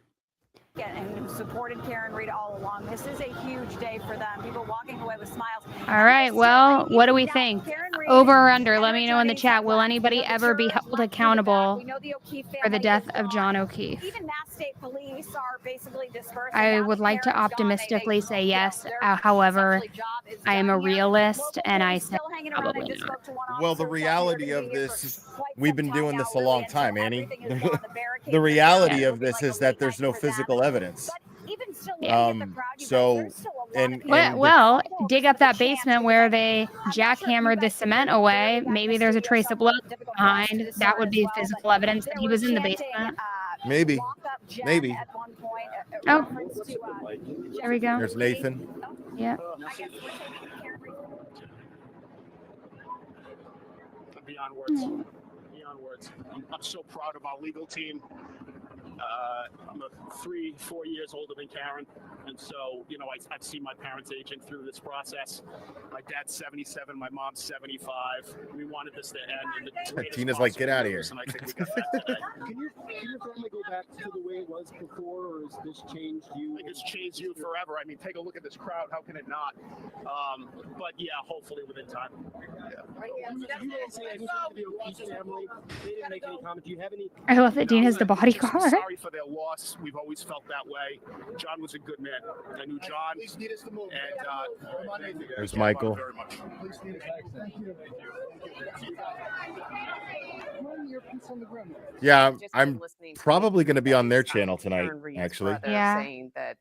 And who supported Karen Reed all along. This is a huge day for them. People walking away with smiles. All right. Well, what do we think? Over or under? Let me know in the chat. Will anybody ever be held accountable for the death of John O'Keefe? Even Mass State Police are basically dispersing. I would like to optimistically say yes. However, I am a realist and I say probably not. Well, the reality of this is we've been doing this a long time, Annie. The reality of this is that there's no physical evidence. Well, dig up that basement where they jackhammered the cement away. Maybe there's a trace of blood behind. That would be physical evidence that he was in the basement. Maybe. Oh, there we go. There's Nathan. Yeah. Beyond words. Beyond words. I'm so proud of our legal team. I'm 3-4 years older than Karen, and so I've seen my parents aging through this process. My dad's 77, my mom's 75. We wanted this to end. Tina's like, get out of here. And I think we got that today. Can your family go back to the way it was before, or has this changed you? I think it's changed you forever. I mean, take a look at this crowd. How can it not? But yeah, hopefully within time. Yeah. You didn't say anything to the O'Keefe family. They didn't make any comment. Do you have any? I love that Dean has the Just bodyguard. sorry for their loss. We've always felt that way. John was a good man. I knew John. And There's Michael. very much. Yeah, I'm probably going to be on their channel tonight. Actually, Yeah. Saying that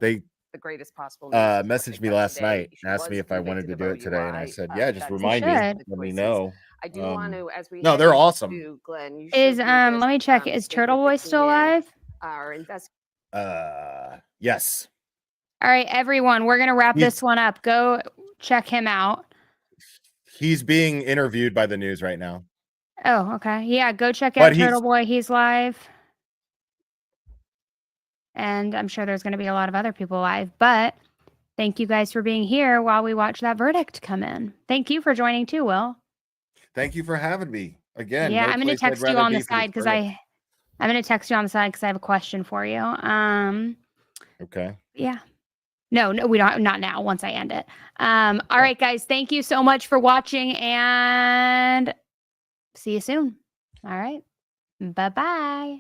they the greatest possible news is what messaged me picked up last today. night, She asked me was if I wanted to convicted do of it today, and I OUI. said, yeah, just That's remind me, should. let me know. I do want to, as we No, head they're into awesome. Glenn, you Is should read let me this, check. Is snippet Turtle Boy that still came in. alive? Our invest Yes, All right, everyone, we're gonna wrap He's- this one up. Go check him out. he's being interviewed by the news right now. Oh, okay. Yeah, go check But out he's- Turtle Boy. He's live. And I'm sure there's going to be a lot of other people live. But thank you guys for being here while we watch that verdict come in. Thank you for joining too, Will. Thank you for having me again. Yeah, no I'm going to place I'd text you rather on be the for this side because verdict. I'm going to text you on the side because I have a question for you. Okay. Yeah. No, we don't. Not now. Once I end it. All right, guys. Thank you so much for watching, and see you soon. All right. Bye-bye.